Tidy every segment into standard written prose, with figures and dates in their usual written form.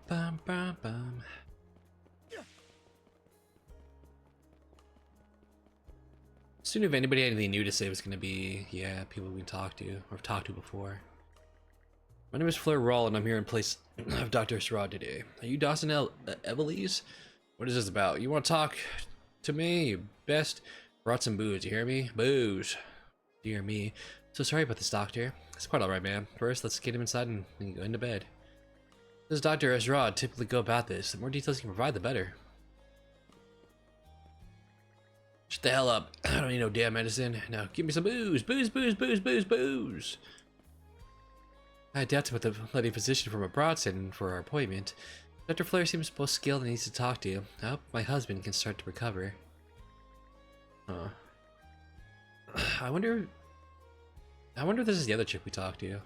Bum, bum, bum. Soon, if anybody had anything new to say, it was gonna be, yeah, people we talked to or talked to before. My name is Fleur Rawl, and I'm here in place of Dr. Sherrod today. Are you Dawson Evelise? What is this about? You want to talk to me? You best brought some booze. You hear me? Booze. Dear me. So sorry about this, doctor. It's quite alright, man. First, let's get him inside and go into bed. Does Dr. Esrod typically go about this? The more details you can provide, the better. Shut the hell up. I don't need no damn medicine. Now, give me some booze. Booze, booze, booze, booze, booze. I doubt about the bloody physician from abroad sent in for our appointment. Dr. Fleur seems most skilled and needs to talk to you. I hope my husband can start to recover. Huh. I wonder if this is the other chick we talked to.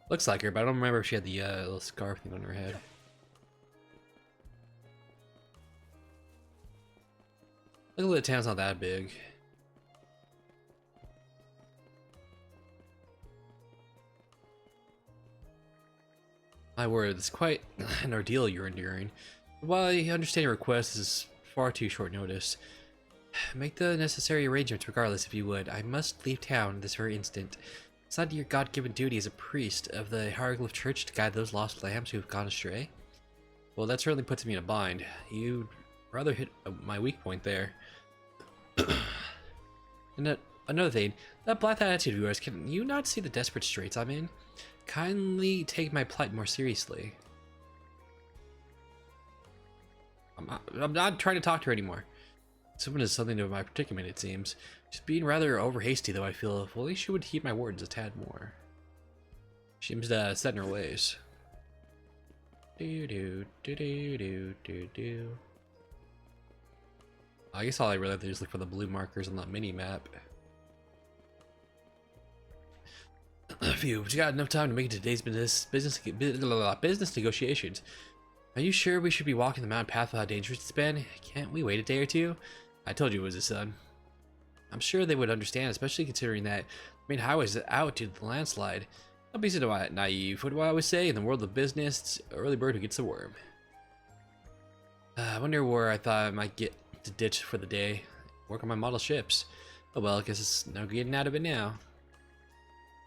Looks like her, but I don't remember if she had the little scarf thing on her head. Luckily the town's not that big. My word, it's quite an ordeal you're enduring. While I understand your request is far too short notice, make the necessary arrangements regardless if you would. I must leave town this very instant. It's not your God-given duty as a priest of the Hieroglyph Church to guide those lost lambs who have gone astray? Well, that certainly puts me in a bind. You rather hit my weak point there. And another thing, that black attitude of yours, can you not see the desperate straits I'm in? Kindly take my plight more seriously. I'm not trying to talk to her anymore. Someone is something of my predicament, it seems. She's being rather over hasty, though I feel if only she would heed my words a tad more. She seems set in her ways. I guess all I really have to do is look for the blue markers on that mini map. Phew, but you got enough time to make it to today's business negotiations. Are you sure we should be walking the mountain path without dangerous it's been? Can't we wait a day or two? I told you it was the sun. I'm sure they would understand, especially considering that the main highway is out due to the landslide. Don't be so naive. What do I always say? In the world of business, it's an early bird who gets the worm. I wonder where I thought I might get to ditch for the day. Work on my model ships. Oh well, I guess it's no getting out of it now.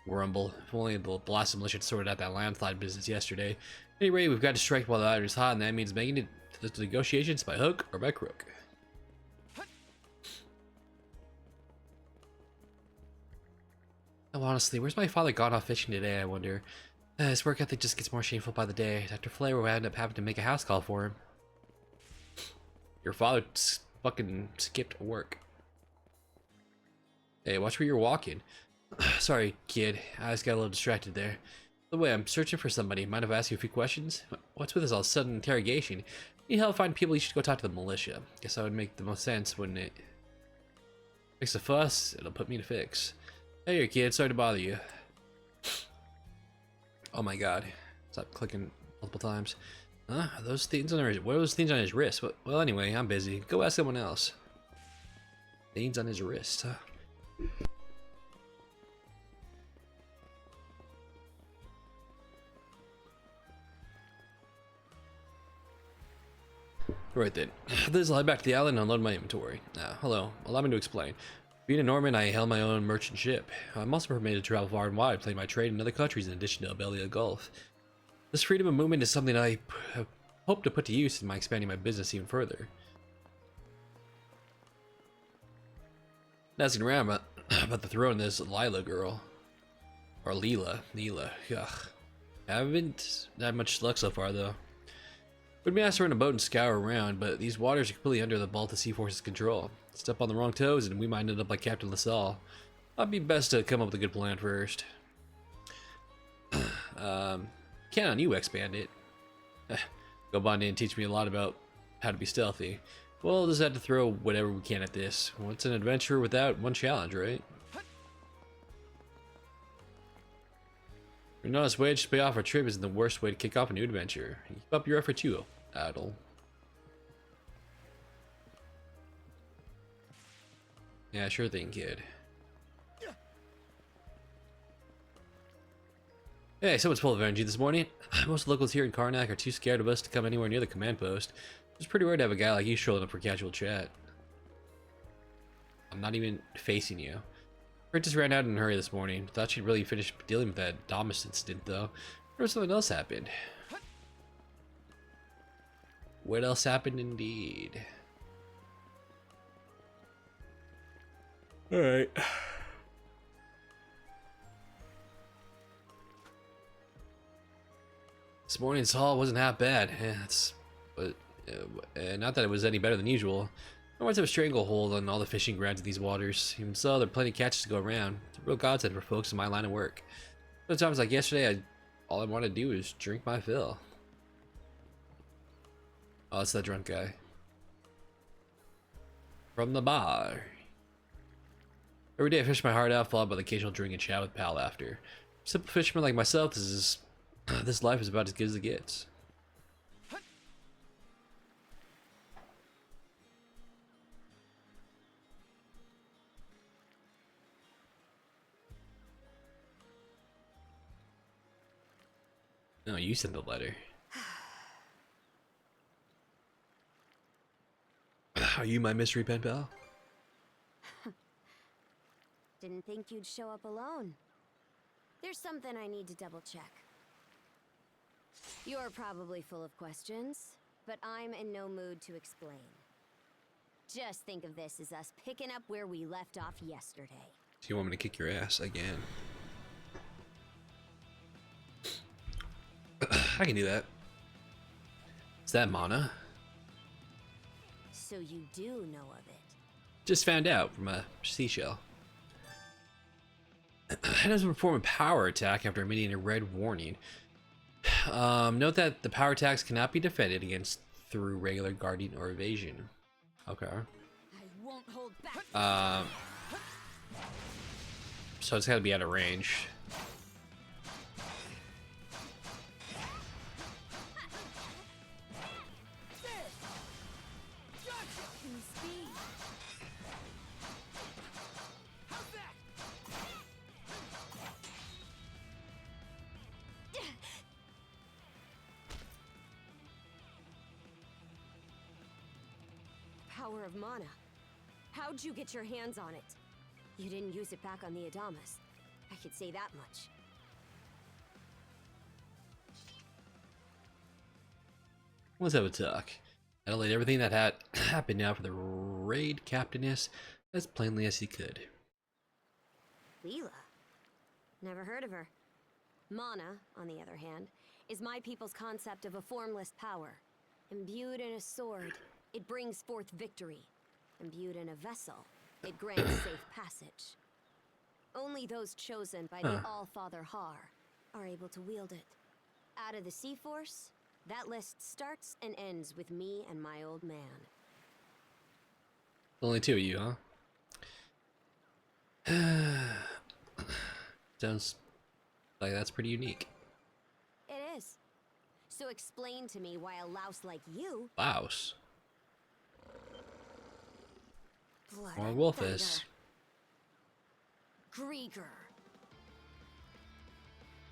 Grumble. If only the Blossom Militia had sorted out that landslide business yesterday. At any rate, we've got to strike while the iron is hot, and that means making it to the negotiations by hook or by crook. Oh, honestly, where's my father gone off fishing today, I wonder? His work ethic just gets more shameful by the day. Dr. Fleur will end up having to make a house call for him. Your father fucking skipped work. Hey, watch where you're walking. Sorry, kid. I just got a little distracted there. By the way, I'm searching for somebody. Mind if I ask you a few questions? What's with this all sudden interrogation? You help find people, you should go talk to the militia. Guess that would make the most sense, wouldn't it? Makes a fuss, it'll put me to fix. Hey there, kid. Sorry to bother you. Oh my god. Stop clicking multiple times. Huh? Are those things on his... What are those things on his wrist? Well, anyway, I'm busy. Go ask someone else. Things on his wrist, huh? Right then. This will head back to the island and unload my inventory. Hello. Allow me to explain. Being a Norman, I hail my own merchant ship. I'm also permitted to travel far and wide, playing my trade in other countries in addition to Abelia Gulf. This freedom of movement is something I hope to put to use in my expanding my business even further. Asking around about the throne this Lila girl. Or Leela. Ugh. Haven't had much luck so far, though. Would be nice to run a boat and scour around, but these waters are completely under the Baltic Sea Force's control. Step on the wrong toes and we might end up like Captain LaSalle. I'd be best to come up with a good plan first. Count on you, X-Bandit. Go Bondi and teach me a lot about how to be stealthy. We'll just have to throw whatever we can at this. What's an adventure without one challenge, right? An honest way to pay off our trip isn't the worst way to kick off a new adventure. Keep up your efforts, you idle. Yeah, sure thing, kid. Hey, someone's full of energy this morning. Most locals here in Karnak are too scared of us to come anywhere near the command post. It's pretty rare to have a guy like you strolling up for casual chat. I'm not even facing you. Princess ran out in a hurry this morning. Thought she'd really finished dealing with that Domus incident, though. Or something else happened. What else happened, indeed? Alright. This morning's haul wasn't half bad. Not that it was any better than usual. I once have a stranglehold on all the fishing grounds of these waters. Even so, there are plenty of catches to go around. It's a real godsend for folks in my line of work. Sometimes, like yesterday, all I want to do is drink my fill. Oh, it's that drunk guy. From the bar. Every day I fish my heart out, followed by the occasional drink and chat with pal after. Simple fisherman like myself, this life is about as good as it gets. No, you sent the letter. Are you my mystery pen pal? Didn't think you'd show up alone. There's something I need to double check. You're probably full of questions, but I'm in no mood to explain. Just think of this as us picking up where we left off yesterday. So you want me to kick your ass again? I can do that. Is that Mana? So you do know of it. Just found out from a seashell. It doesn't perform a power attack after emitting a red warning. Note that the power attacks cannot be defended against through regular guarding or evasion. Okay. I won't hold back. So it's gotta be out of range. Power of mana. How'd you get your hands on it? You didn't use it back on the Adamas. I could say that much. Let's have a talk. I laid everything that had happened out for the raid captainess as plainly as he could. Leela? Never heard of her. Mana, on the other hand, is my people's concept of a formless power. Imbued in a sword, it brings forth victory. Imbued in a vessel, it grants safe passage. Only those chosen by the All-Father Har are able to wield it. Out of the Sea Force, that list starts and ends with me and my old man. Only two of you, huh? Sounds like that's pretty unique. It is. So explain to me why a louse like you... Louse? Blood Or and Wolfus? thunder. Grieger.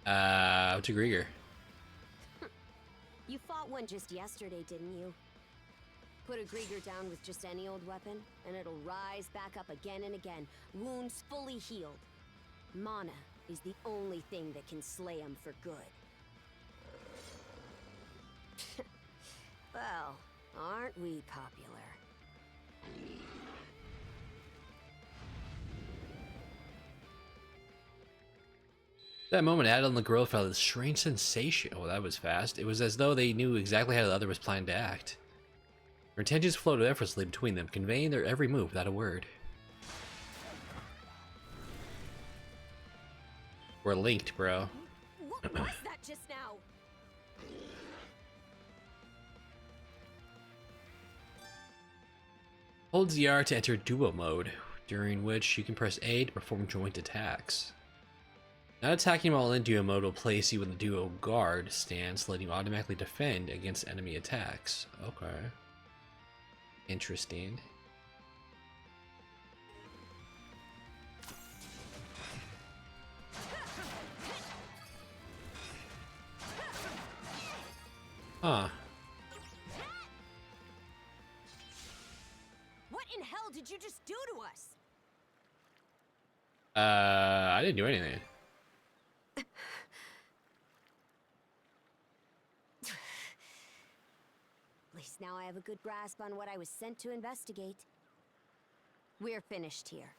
What's a Grieger? You fought one just yesterday, didn't you? Put a Grieger down with just any old weapon, and it'll rise back up again and again, wounds fully healed. Mana is the only thing that can slay him for good. Well, aren't we popular? That moment, Adel and the girl felt a strange sensation. Oh, that was fast. It was as though they knew exactly how the other was planned to act. Their intentions flowed effortlessly between them, conveying their every move without a word. We're linked, bro. What was that just now? Hold ZR to enter duo mode, during which you can press A to perform joint attacks. Not attacking while in duo mode will place you in the duo guard stance, letting you automatically defend against enemy attacks. Okay. Interesting. Huh. What in hell did you just do to us? I didn't do anything. At least now I have a good grasp on what I was sent to investigate. We're finished here.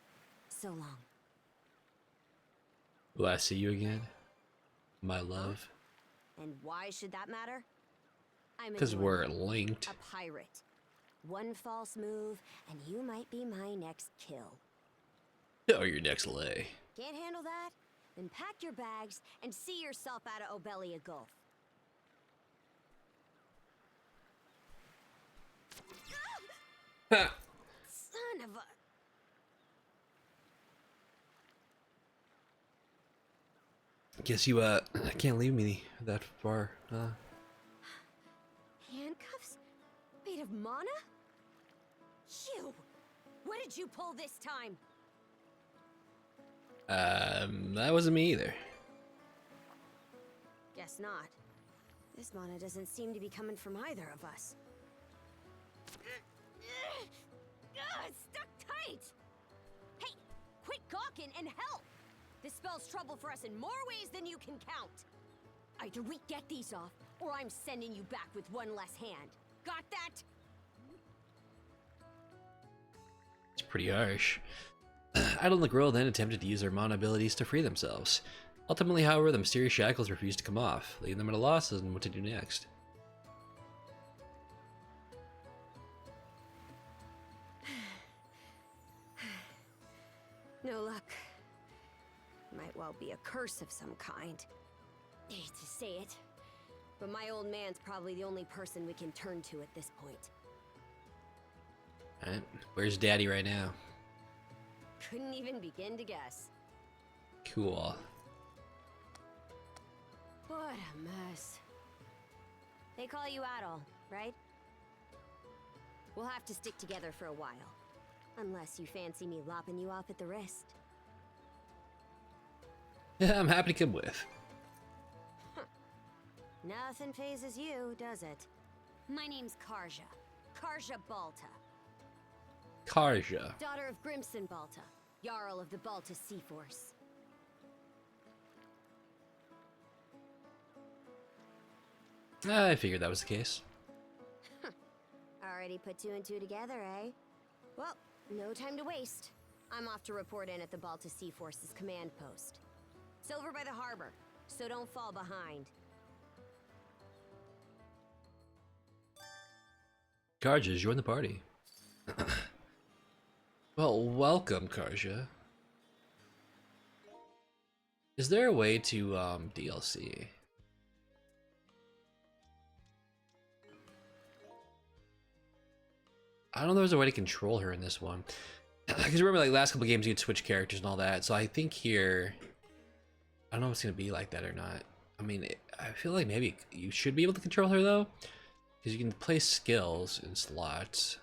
So long. Will I see you again? My love. And why should that matter? I'm a Because we're Nordic, linked. a pirate. One false move, and you might be my next kill. Or your next lay. Can't handle that? Then pack your bags and see yourself out of Obelia Gulf. Ha! Son of a... Guess you can't leave me that far, huh? Handcuffs? Made of mana? You! What did you pull this time? That wasn't me either. Guess not. This mana doesn't seem to be coming from either of us. It's stuck tight! Hey, quit gawking and help! This spells trouble for us in more ways than you can count. Either we get these off, or I'm sending you back with one less hand. Got that? It's pretty harsh. Idle and the girl then attempted to use their mana abilities to free themselves. Ultimately, however, the mysterious shackles refused to come off, leaving them at a loss on what to do next. No luck. Might well be a curse of some kind. Hate to say it, but my old man's probably the only person we can turn to at this point. Alright, where's Daddy right now? Couldn't even begin to guess. Cool. What a mess. They call you Adol, right? We'll have to stick together for a while. Unless you fancy me lopping you off at the wrist. Yeah, I'm happy to come with. Nothing phases you, does it? My name's Karja. Karja Balta. Karja. Daughter of Grimson Balta, Jarl of the Balta Sea Force. I figured that was the case. Already put two and two together, eh? Well, no time to waste. I'm off to report in at the Balta Sea Force's command post. It's over by the harbor, so don't fall behind. Karja, join the party. Well, welcome, Karja. Is there a way to, DLC? I don't know if there's a way to control her in this one. Because remember, like, last couple games you could switch characters and all that, so I think here... I don't know if it's going to be like that or not. I mean, I feel like maybe you should be able to control her, though. Because you can place skills in slots.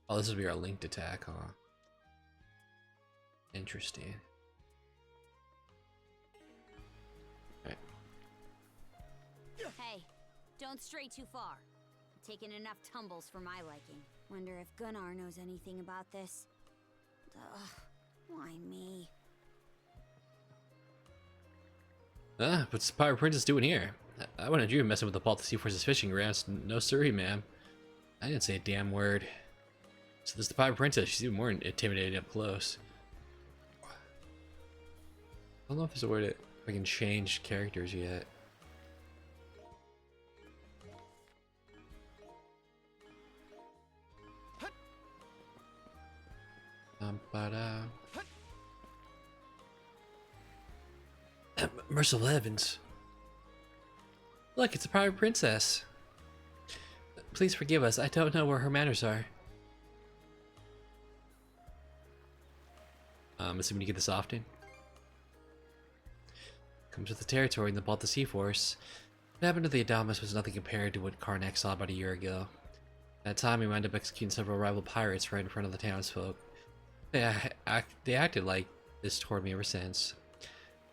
Oh, this will be our linked attack, huh? Interesting. Alright. Hey, don't stray too far. Taking enough tumbles for my liking. Wonder if Gunnar knows anything about this. Ugh, why me? What's the Pirate Princess doing here? I wanted you messing with the Balta Sea Force's fishing grounds. No siree, ma'am. I didn't say a damn word. So this is the Pirate Princess. She's even more intimidating up close. I don't know if there's a way to I can change characters yet. Ba-da. Merciful heavens. Look, it's a Pirate Princess. Please forgive us. I don't know where her manners are. Assuming you get this often. Comes with the territory in the Balta Sea Force. What happened to the Adamas was nothing compared to what Karnak saw about a year ago. At that time, he wound up executing several rival pirates right in front of the townsfolk. They acted like this toward me ever since.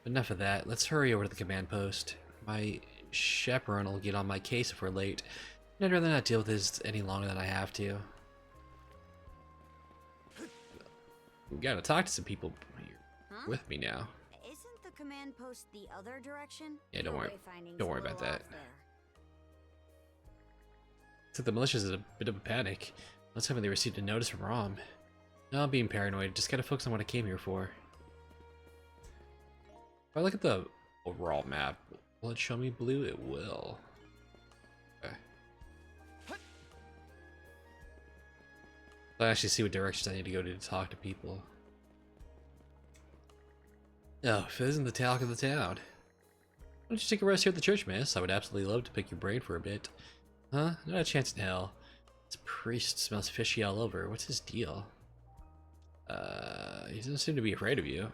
Enough of that. Let's hurry over to the command post. My chaperone will get on my case if we're late. I'd rather not deal with this any longer than I have to. We gotta talk to some people here Huh? with me now. Isn't the command post the other direction? Yeah, don't Your worry. wayfinding's Don't a worry about little that. off there. So the militia's in a bit of a panic. Let's hope they received a notice from Rom. No, I'm being paranoid. Just gotta focus on what I came here for. If I look at the overall map, will it show me blue? It will. Okay. I'll actually see what directions I need to go to talk to people. Oh, if it isn't the talk of the town. Why don't you take a rest here at the church, miss? I would absolutely love to pick your brain for a bit. Huh? Not a chance in hell. This priest smells fishy all over. What's his deal? He doesn't seem to be afraid of you.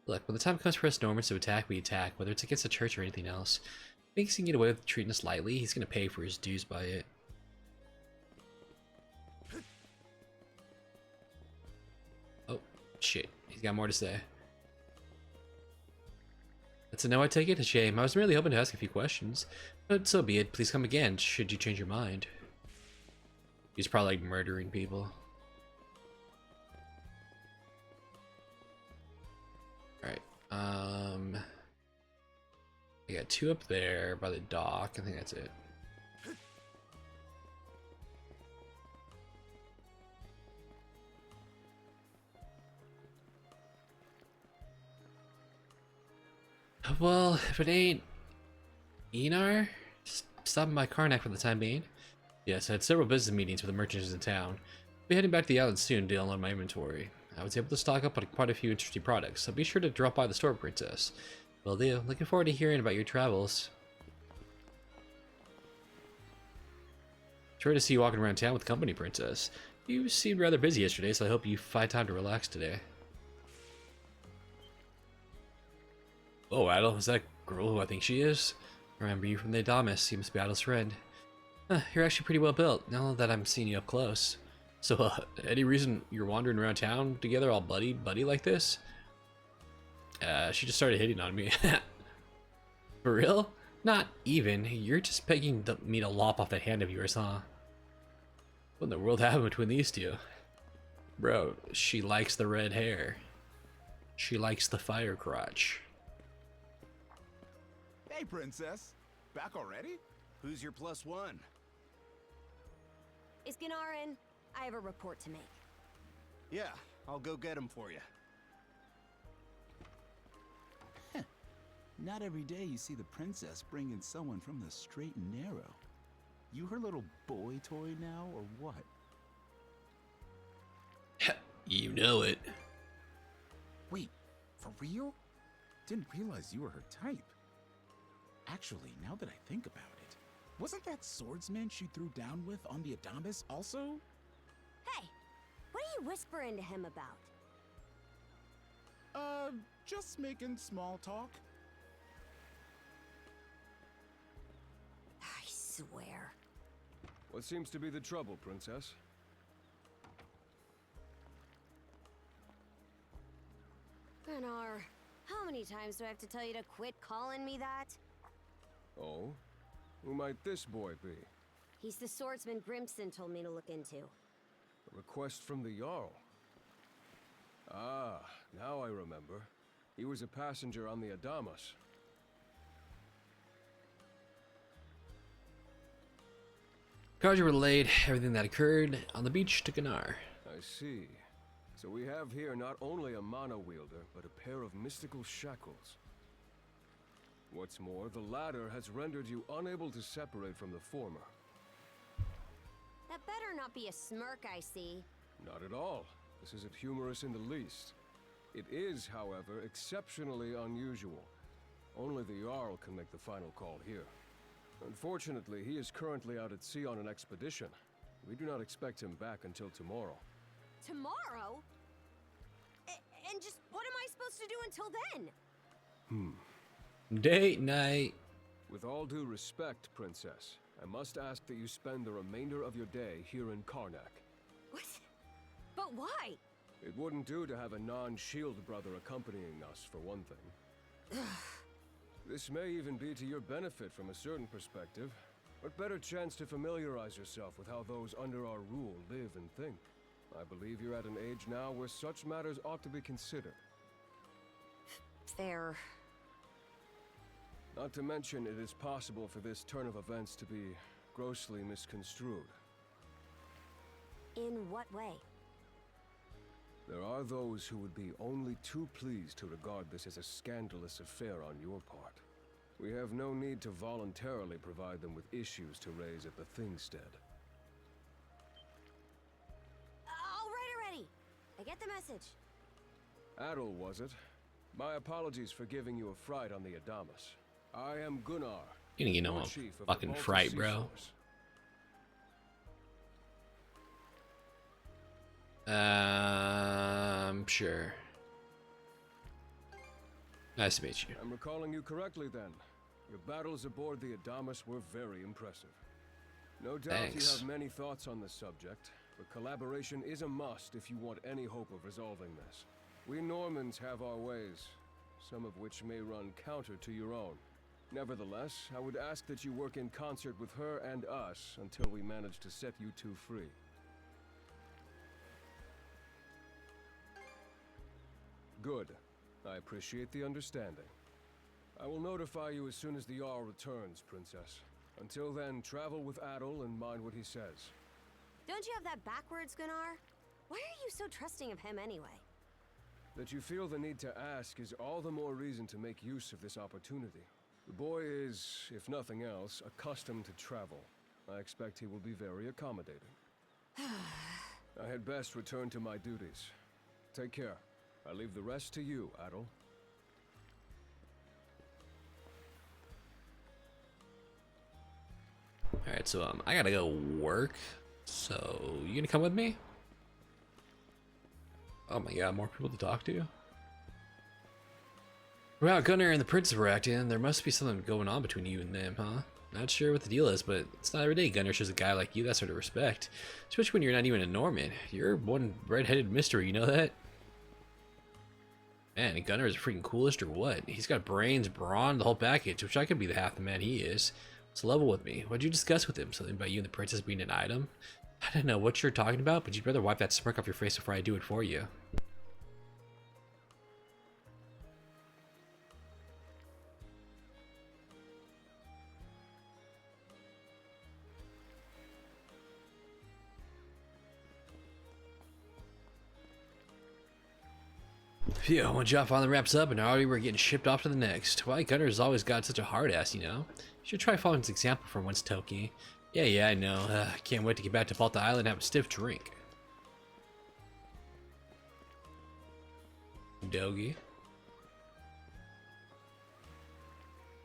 Look, when the time comes for us Normans to attack, we attack, whether it's against the church or anything else. If he thinks he can get away with treating us lightly, he's gonna pay for his dues by it. Oh, shit. He's got more to say. That's a no, I take it? A shame. I was merely hoping to ask a few questions. But so be it. Please come again, should you change your mind. He's probably like murdering people. Alright, I got 2 up there by the dock. I think that's it. Well, if it ain't Enar, just stopping by Karnak for the time being. Yes, I had several business meetings with the merchants in town. I'll be heading back to the island soon to unload my inventory. I was able to stock up on quite a few interesting products, so be sure to drop by the store, Princess. Will do. Looking forward to hearing about your travels. Sure to see you walking around town with company, Princess. You seemed rather busy yesterday, so I hope you find time to relax today. Oh, Adel, is that girl who I think she is? I remember you from the Adamus. You must be Adel's friend. You're actually pretty well built, now that I'm seeing you up close. So, any reason you're wandering around town together all buddy like this? She just started hitting on me. For real? Not even. You're just begging me to lop off that hand of yours, huh? What in the world happened between these two? Bro, she likes the red hair. She likes the fire crotch. Hey, Princess. Back already? Who's your +1? Is Gunnar in? I have a report to make. Yeah, I'll go get him for you. Not every day you see the princess bring in someone from the straight and narrow. You her little boy toy now, or what? You know it. Wait, for real? Didn't realize you were her type. Actually, now that I think about it, wasn't that swordsman she threw down with on the Adamus also? Hey, what are you whispering to him about? Just making small talk. I swear. What seems to be the trouble, Princess? Gunnar, how many times do I have to tell you to quit calling me that? Oh? Who might this boy be? He's the swordsman Grimson told me to look into. A request from the Jarl. Ah, now I remember. He was a passenger on the Adamus. Cards relayed everything that occurred on the beach to Gunnar. I see. So we have here not only a mana wielder, but a pair of mystical shackles. What's more, the latter has rendered you unable to separate from the former. That better not be a smirk I see. Not at all. This isn't humorous in the least. It is, however, exceptionally unusual. Only the Jarl can make the final call here. Unfortunately, he is currently out at sea on an expedition. We do not expect him back until tomorrow. Tomorrow? And just what am I supposed to do until then? Date night. With all due respect, Princess, I must ask that you spend the remainder of your day here in Karnak. What? But why? It wouldn't do to have a non-shield brother accompanying us, for one thing. This may even be to your benefit from a certain perspective. What better chance to familiarize yourself with how those under our rule live and think? I believe you're at an age now where such matters ought to be considered. Fair. Not to mention, it is possible for this turn of events to be grossly misconstrued. In what way? There are those who would be only too pleased to regard this as a scandalous affair on your part. We have no need to voluntarily provide them with issues to raise at the Thingstead. All right already! I get the message. Adol, was it? My apologies for giving you a fright on the Adamas. I am Gunnar. You didn't get no War more Chief of the fucking Baltic fright, Sea bro. Force. Sure. Nice to meet you. I'm recalling you correctly then. Your battles aboard the Adamas were very impressive. No doubt Thanks. you have many thoughts on this subject, but collaboration is a must if you want any hope of resolving this. We Normans have our ways, some of which may run counter to your own. Nevertheless, I would ask that you work in concert with her and us until we manage to set you two free. Good. I appreciate the understanding. I will notify you as soon as the Jarl returns, Princess. Until then, travel with Adol and mind what he says. Don't you have that backwards, Gunnar? Why are you so trusting of him anyway? That you feel the need to ask is all the more reason to make use of this opportunity. The boy is, if nothing else, accustomed to travel. I expect he will be very accommodating. I had best return to my duties. Take care. I leave the rest to you, Adol. Alright, so I gotta go work. So you gonna come with me? Oh my god, more people to talk to? Well, Gunnar and the Prince were acting. There must be something going on between you and them, huh? Not sure what the deal is, but it's not every day Gunnar shows a guy like you that sort of respect. Especially when you're not even a Norman. You're one red-headed mystery, you know that? Man, Gunnar is freaking coolest or what? He's got brains, brawn, the whole package, which I could be the half the man he is. So level with me. What'd you discuss with him? Something about you and the princess being an item? I don't know what you're talking about, but you'd better wipe that smirk off your face before I do it for you. Phew, one job finally wraps up and already we're getting shipped off to the next. Why, Gunner's always got such a hard ass, you know? You should try following his example for once, Toki. Yeah, I know. I can't wait to get back to Balta Island and have a stiff drink. Dogie.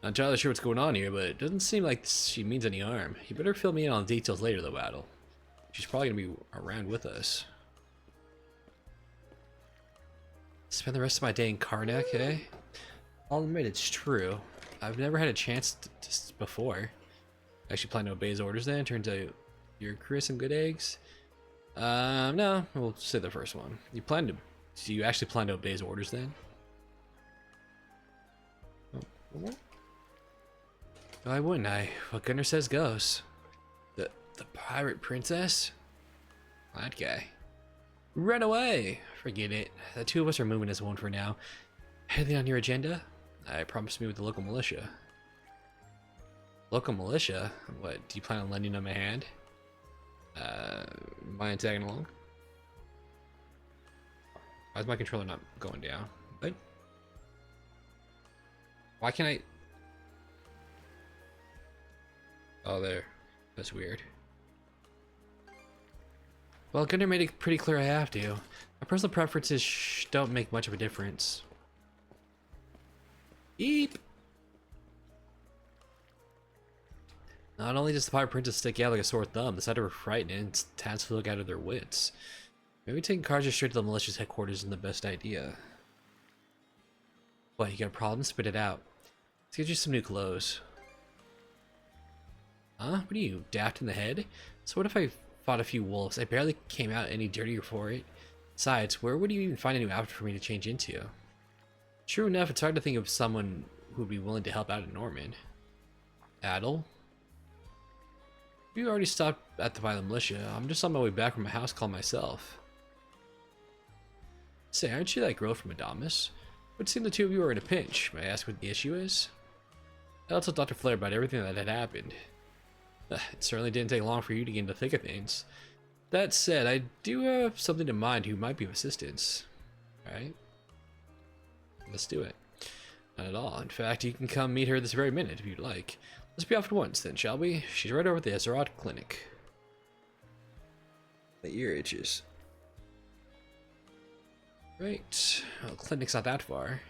Not entirely sure what's going on here, but it doesn't seem like she means any harm. You better fill me in on the details later, though, Battle. She's probably gonna be around with us. Spend the rest of my day in Karnak, eh? I'll admit it's true. I've never had a chance to before. I actually plan to obey his orders then. Turns out you're Chris and good eggs. No, we'll say the first one. Do you actually plan to obey his orders then? Oh, why wouldn't I? What Gunnar says goes. The pirate princess? That guy. Run away! Forget it. The two of us are moving as one for now. Anything on your agenda? I promised me with the local militia. Local militia? What, do you plan on lending them a hand? Mind tagging along? Why is my controller not going down? What? Why can't I... Oh, there. That's weird. Well, Gunnar made it pretty clear I have to. My personal preferences don't make much of a difference. Eep! Not only does the pirate princess stick out like a sore thumb, the sight of her frightening and towns to look out of their wits. Maybe taking Karja straight to the militia's headquarters isn't the best idea. What, you got a problem? Spit it out. Let's get you some new clothes. Huh? What are you, daft in the head? So what if I fought a few wolves? I barely came out any dirtier for it. Besides, where would you even find a new outfit for me to change into? True enough, it's hard to think of someone who would be willing to help out a Norman. Adel? You already stopped at the violent militia. I'm just on my way back from a house call myself. Say, aren't you that girl from Adamus? It seemed the two of you were in a pinch. May I ask what the issue is? I'll tell Dr. Flair about everything that had happened. It certainly didn't take long for you to get into the thick of things. That said, I do have something in mind who might be of assistance. Alright? Let's do it. Not at all. In fact, you can come meet her this very minute if you'd like. Let's be off at once then, shall we? She's right over at the Ezerot Clinic. The ear itches. Right. Well, clinic's not that far.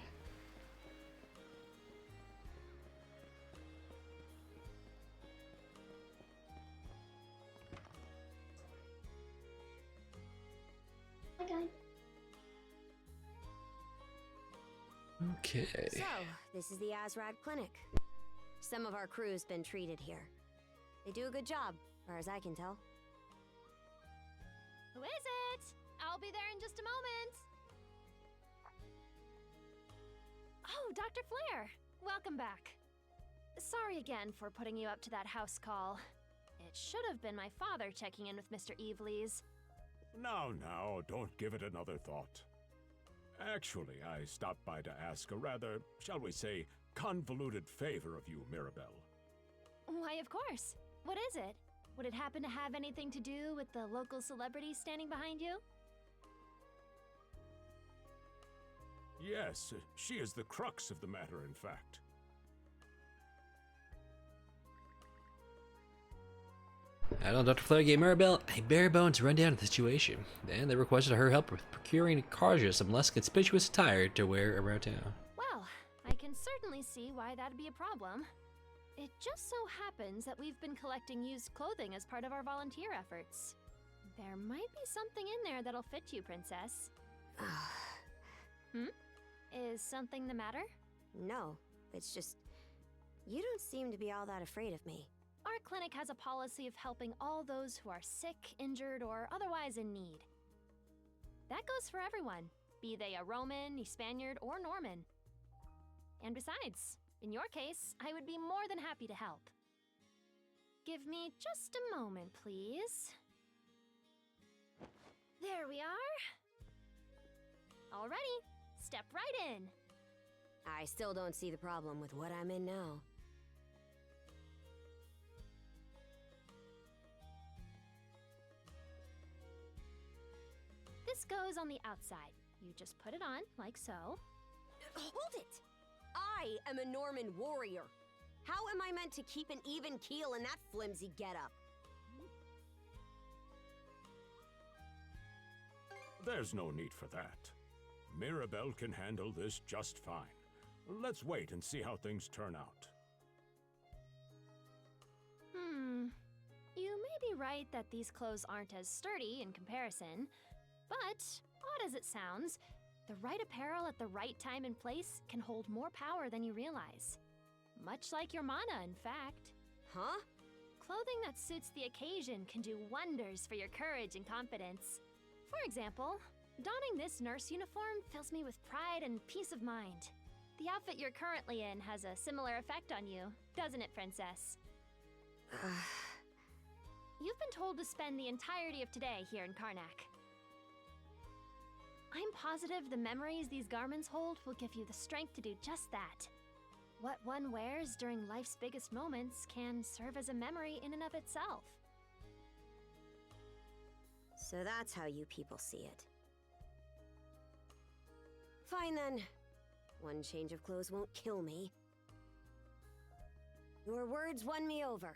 Okay. So, this is the Azrad Clinic. Some of our crew's been treated here. They do a good job, as far as I can tell. Who is it? I'll be there in just a moment. Oh, Dr. Flair. Welcome back. Sorry again for putting you up to that house call. It should have been my father checking in with Mr. Evelees. Now, don't give it another thought. Actually, I stopped by to ask a rather, shall we say, convoluted favor of you, Mirabelle. Why, of course. What is it? Would it happen to have anything to do with the local celebrity standing behind you? Yes, she is the crux of the matter, in fact. Adel Dr. Flair gave Mirabelle a bare bones rundown of the situation. Then they requested her help with procuring Karja some less conspicuous attire to wear around town. Well, I can certainly see why that'd be a problem. It just so happens that we've been collecting used clothing as part of our volunteer efforts. There might be something in there that'll fit you, Princess. Is something the matter? No, it's just... You don't seem to be all that afraid of me. Our clinic has a policy of helping all those who are sick, injured, or otherwise in need. That goes for everyone, be they a Roman, a Spaniard, or Norman. And besides, in your case, I would be more than happy to help. Give me just a moment, please. There we are. Alrighty, step right in. I still don't see the problem with what I'm in now. This goes on the outside. You just put it on, like so. Hold it! I am a Norman warrior. How am I meant to keep an even keel in that flimsy getup? There's no need for that. Mirabelle can handle this just fine. Let's wait and see how things turn out. You may be right that these clothes aren't as sturdy in comparison, but, odd as it sounds, the right apparel at the right time and place can hold more power than you realize. Much like your mana, in fact. Huh? Clothing that suits the occasion can do wonders for your courage and confidence. For example, donning this nurse uniform fills me with pride and peace of mind. The outfit you're currently in has a similar effect on you, doesn't it, Princess? You've been told to spend the entirety of today here in Karnak. I'm positive the memories these garments hold will give you the strength to do just that. What one wears during life's biggest moments can serve as a memory in and of itself. So that's how you people see it. Fine then. One change of clothes won't kill me. Your words won me over.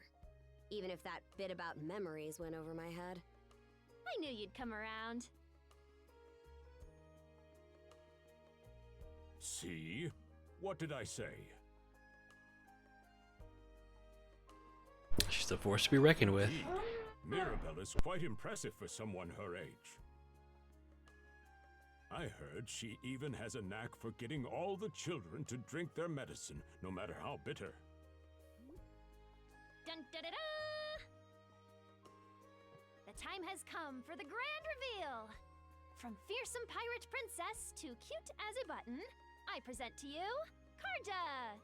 Even if that bit about memories went over my head. I knew you'd come around. See? What did I say? She's a force to be reckoned with. Indeed. Mirabelle is quite impressive for someone her age. I heard she even has a knack for getting all the children to drink their medicine, no matter how bitter. Dun da da da! The time has come for the grand reveal! From fearsome pirate princess to cute as a button, I present to you, Karja!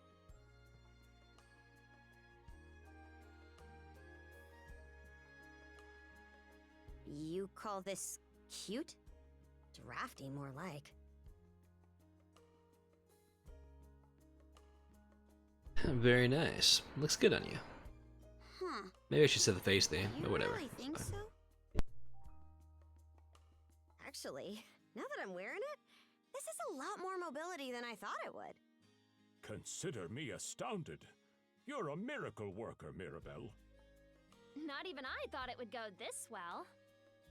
You call this cute? Drafty, more like. Very nice. Looks good on you. Huh. Maybe I should say the face thing, You but whatever. really It's think fine. so? Actually, now that I'm wearing it, this is a lot more mobility than I thought it would. Consider me astounded. You're a miracle worker, Mirabelle. Not even I thought it would go this well.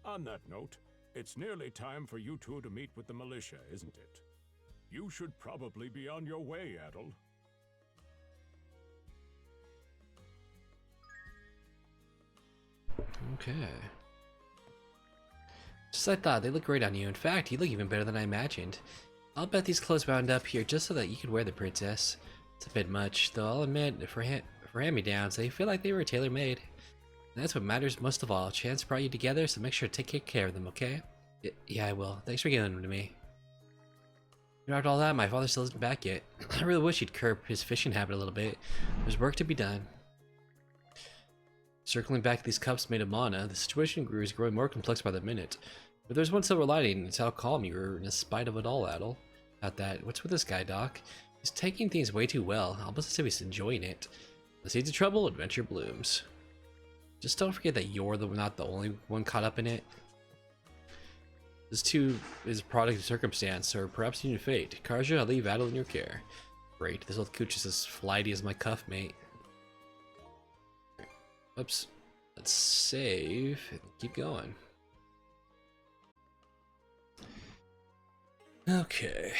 On that note, it's nearly time for you two to meet with the militia, isn't it? You should probably be on your way, Adel. Okay. Just as I thought, they look great on you. In fact, you look even better than I imagined. I'll bet these clothes wound up here just so that you could wear the princess. It's a bit much, though I'll admit, for hand-me-downs, they feel like they were tailor-made. That's what matters most of all. Chance brought you together, so make sure to take care of them, okay? Yeah, I will. Thanks for giving them to me. After all that, my father still isn't back yet. I really wish he'd curb his fishing habit a little bit. There's work to be done. Circling back to these cups made of mana, the situation is growing more complex by the minute. But there's one silver lining, it's how calm you are in spite of it all, Adel. About that, what's with this guy, Doc? He's taking things way too well, almost as if he's enjoying it. The seeds of trouble, adventure blooms. Just don't forget that you're not the only one caught up in it. This too is a product of circumstance, or perhaps even fate. Karja, I'll leave Adel in your care. Great, this old cooch is as flighty as my Cuffmate. Oops. Let's save and keep going. Okay.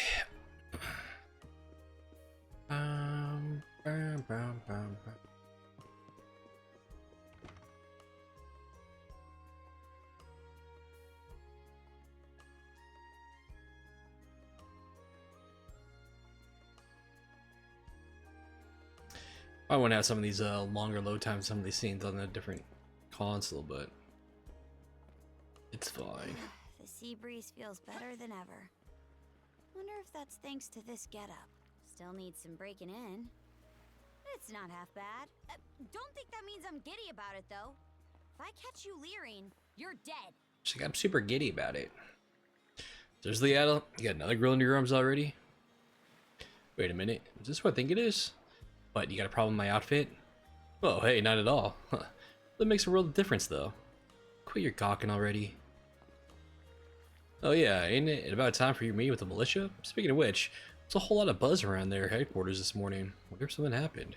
Bum, bum, bum, bum, bum. I want to have some of these longer load times, some of these scenes on a different console, but it's fine. The sea breeze feels better than ever. Wonder if that's thanks to this getup. Still needs some breaking in. It's not half bad. Don't think that means I'm giddy about it, though. If I catch you leering, you're dead. She's like, I'm super giddy about it. Seriously, Adel? You got another girl in your arms already? Wait a minute. Is this what I think it is? What, you got a problem with my outfit? Oh, hey, not at all. Huh. That makes a world of difference, though. Quit your gawking already. Oh yeah, ain't it about time for your meeting with the militia? Speaking of which, there's a whole lot of buzz around their headquarters this morning. Wonder if something happened.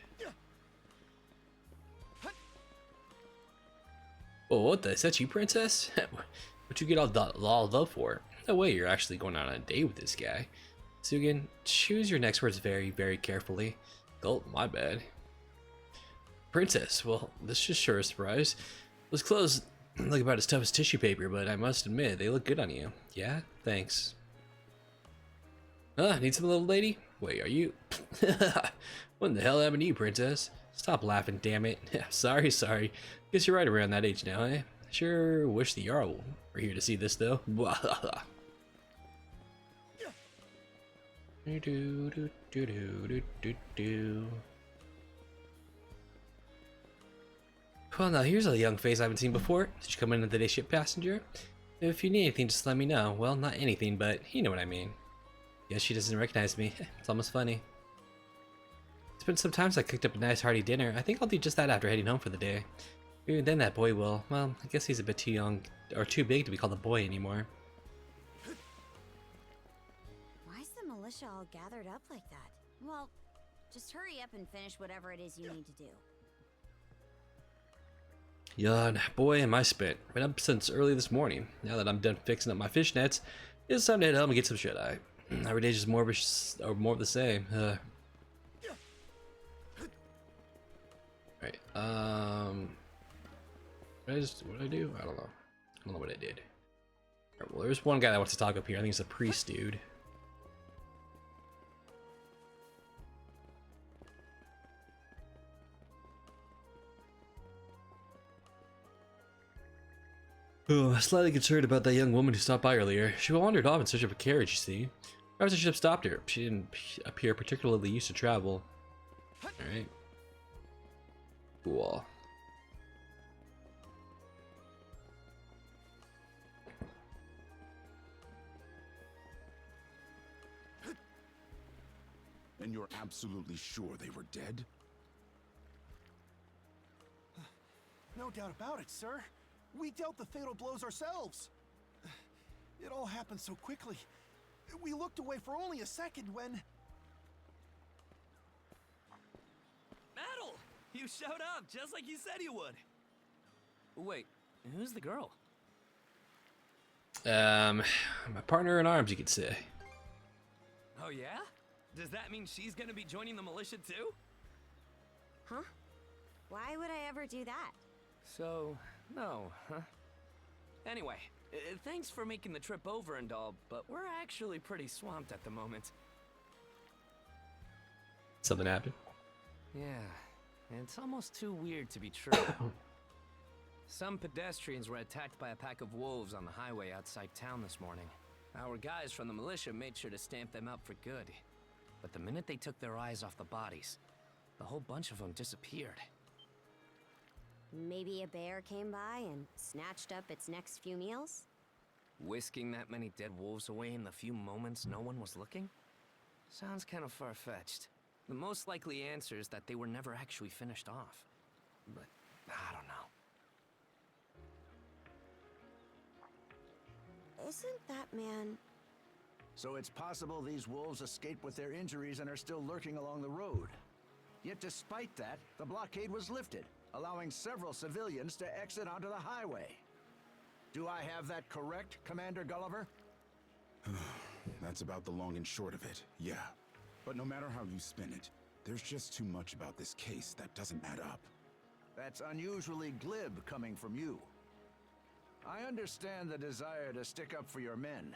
Oh, what the? Is that you, princess? What'd you get all dolled up for? No way you're actually going on a date with this guy. Sugan, choose your next words very, very carefully. Oh, my bad. Princess, well, this is sure a surprise. Those clothes look about as tough as tissue paper, but I must admit, they look good on you. Yeah? Thanks. Need some, little lady? Wait, are you... What in the hell happened to you, princess? Stop laughing, damn it. sorry. Guess you're right around that age now, eh? Sure wish the Jarl were here to see this, though. Well, now here's a young face I haven't seen before. Did you come in the day ship passenger? If you need anything, just let me know. Well, not anything, but you know what I mean. Guess she doesn't recognize me. It's almost funny. It's been some time since I cooked up a nice hearty dinner. I think I'll do just that after heading home for the day. Maybe then that boy will. Well, I guess he's a bit too young, or too big to be called a boy anymore. Why's the militia all gathered up like that? Well, just hurry up and finish whatever it is you need to do. Yawn, boy, am I spent. Been up since early this morning. Now that I'm done fixing up my fish nets, it's time to head home and get some shut-eye. Every day's just more of the same. Right. What did I do? I don't know what I did. Right, well, there's one guy that wants to talk up here. I think it's a priest dude. Oh, I'm slightly concerned about that young woman who stopped by earlier. She wandered off in search of a carriage, you see. Perhaps I should have stopped her. She didn't appear particularly used to travel. Alright. Cool. And you're absolutely sure they were dead? No doubt about it, sir. We dealt the fatal blows ourselves. It all happened so quickly. We looked away for only a second when... Metal! You showed up just like you said you would. Wait, who's the girl? My partner in arms, you could say. Oh yeah? Does that mean she's gonna be joining the militia too? Huh? Why would I ever do that? So, no, huh? Anyway, thanks for making the trip over and all, but we're actually pretty swamped at the moment. Something happened. Yeah, it's almost too weird to be true. Some pedestrians were attacked by a pack of wolves on the highway outside town this morning. Our guys from the militia made sure to stamp them out for good. But the minute they took their eyes off the bodies, the whole bunch of them disappeared. Maybe a bear came by and snatched up its next few meals? Whisking that many dead wolves away in the few moments no one was looking? Sounds kind of far-fetched. The most likely answer is that they were never actually finished off. But I don't know. Isn't that man... So it's possible these wolves escaped with their injuries and are still lurking along the road. Yet despite that, the blockade was lifted, allowing several civilians to exit onto the highway. Do I have that correct, Commander Gulliver? That's about the long and short of it, yeah. But no matter how you spin it, there's just too much about this case that doesn't add up. That's unusually glib coming from you. I understand the desire to stick up for your men,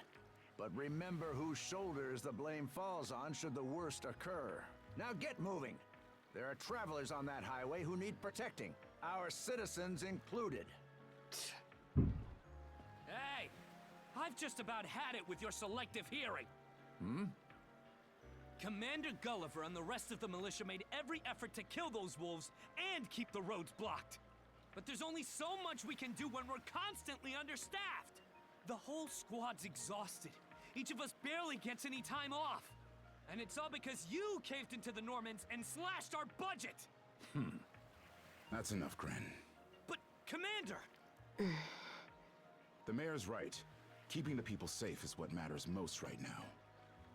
but remember whose shoulders the blame falls on should the worst occur. Now get moving. There are travelers on that highway who need protecting, our citizens included. Hey! I've just about had it with your selective hearing. Commander Gulliver and the rest of the militia made every effort to kill those wolves and keep the roads blocked. But there's only so much we can do when we're constantly understaffed. The whole squad's exhausted. Each of us barely gets any time off. And it's all because you caved into the Normans and slashed our budget! That's enough, Gren. But, Commander! The mayor's right. Keeping the people safe is what matters most right now.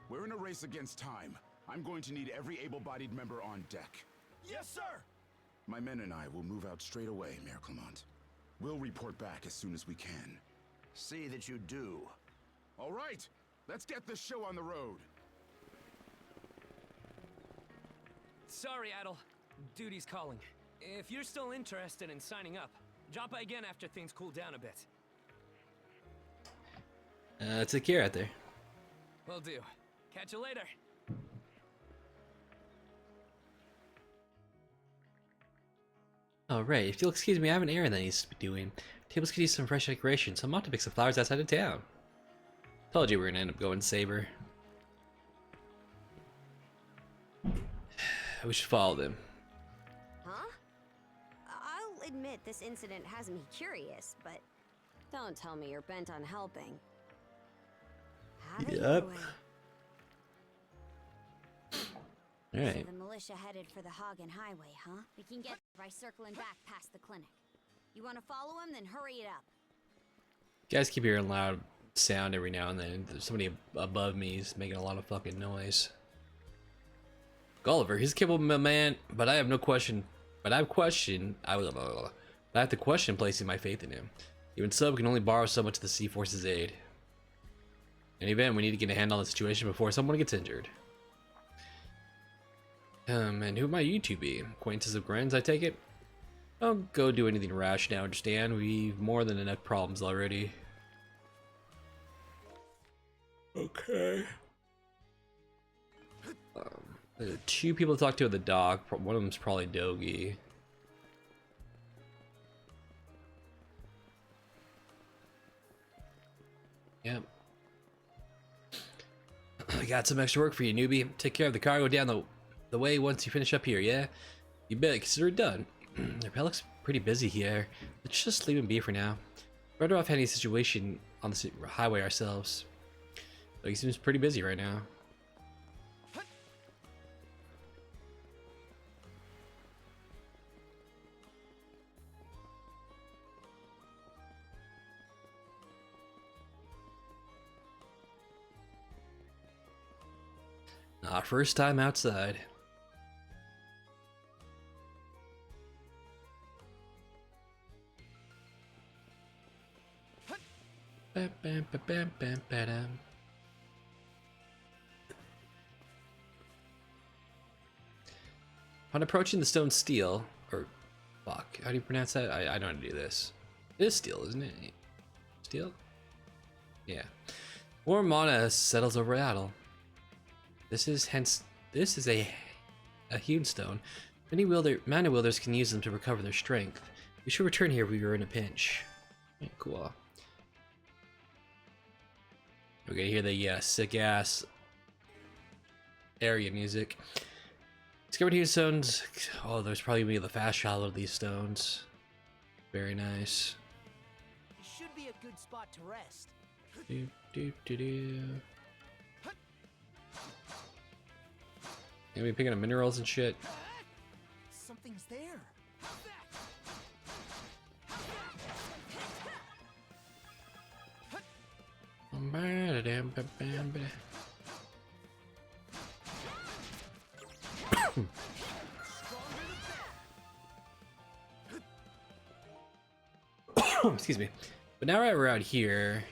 We're in a race against time. I'm going to need every able-bodied member on deck. Yes, sir! My men and I will move out straight away, Mayor Clement. We'll report back as soon as we can. See that you do. All right, let's get this show on the road. Sorry, Adel. Duty's calling. If you're still interested in signing up, drop by again after things cool down a bit. Take care out there. Will do. Catch you later. Alright, if you'll excuse me, I have an errand that needs to be doing. Tables could use some fresh decorations, so I'm off to pick some flowers outside of town. Told you we were gonna end up going Saber. We should follow them. Huh? I'll admit this incident has me curious, but don't tell me you're bent on helping. Have it your Yep. way. Alright. So the militia headed for the Hagen Highway, huh? We can get there by circling back past the clinic. You want to follow him? Then hurry it up. Guys keep hearing loud sound every now and then. There's somebody above me is making a lot of fucking noise. Gulliver, he's a capable man, but I have no question. But I have to question placing my faith in him. Even so, we can only borrow so much of the Sea Force's aid. In any event, we need to get a handle on the situation before someone gets injured. And who might you two be? Acquaintances of Gren's, I take it? Don't go do anything rash now, understand? We've more than enough problems already. Okay. There's two people to talk to at the dock. One of them's probably Dogi. Yep. I got some extra work for you, newbie. Take care of the cargo down the way once you finish up here, yeah? You bet, consider it done. The looks pretty busy here. Let's just leave him be for now. Better off handling the situation on the highway ourselves. But he seems pretty busy right now. Our first time outside. Bam, bam, bam, bam, bam, bam. Upon approaching the stone steel, or fuck, how do you pronounce that? I know how to do this. It is steel, isn't it? Steel? Yeah. Warm mana settles over Adel. This is a hewn stone. Many mana wielders can use them to recover their strength. We should return here if we were in a pinch. Yeah, cool. We're gonna hear the sick ass area music. Discovered hewn stones. Oh, there's probably gonna be the fast travel of these stones. Very nice. It should be a good spot to rest. Do do do do. Gonna be picking up minerals and shit. Something's there. Excuse me. But now we're out here.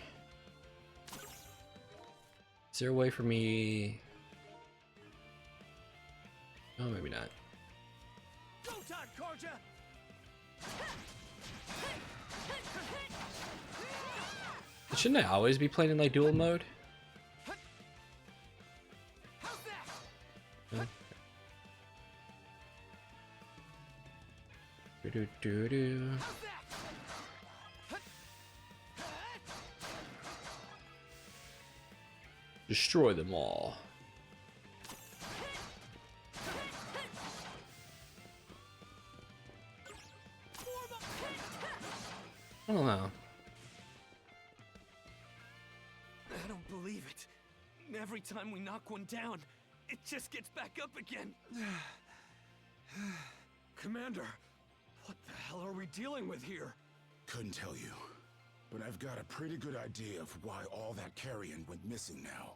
Is there a way for me? Oh, maybe not. Go time, Karja! Shouldn't I always be playing in like dual mode? No? Do do do. Destroy them all. I don't know. I don't believe it. Every time we knock one down, it just gets back up again. Commander, what the hell are we dealing with here? Couldn't tell you, but I've got a pretty good idea of why all that carrion went missing now.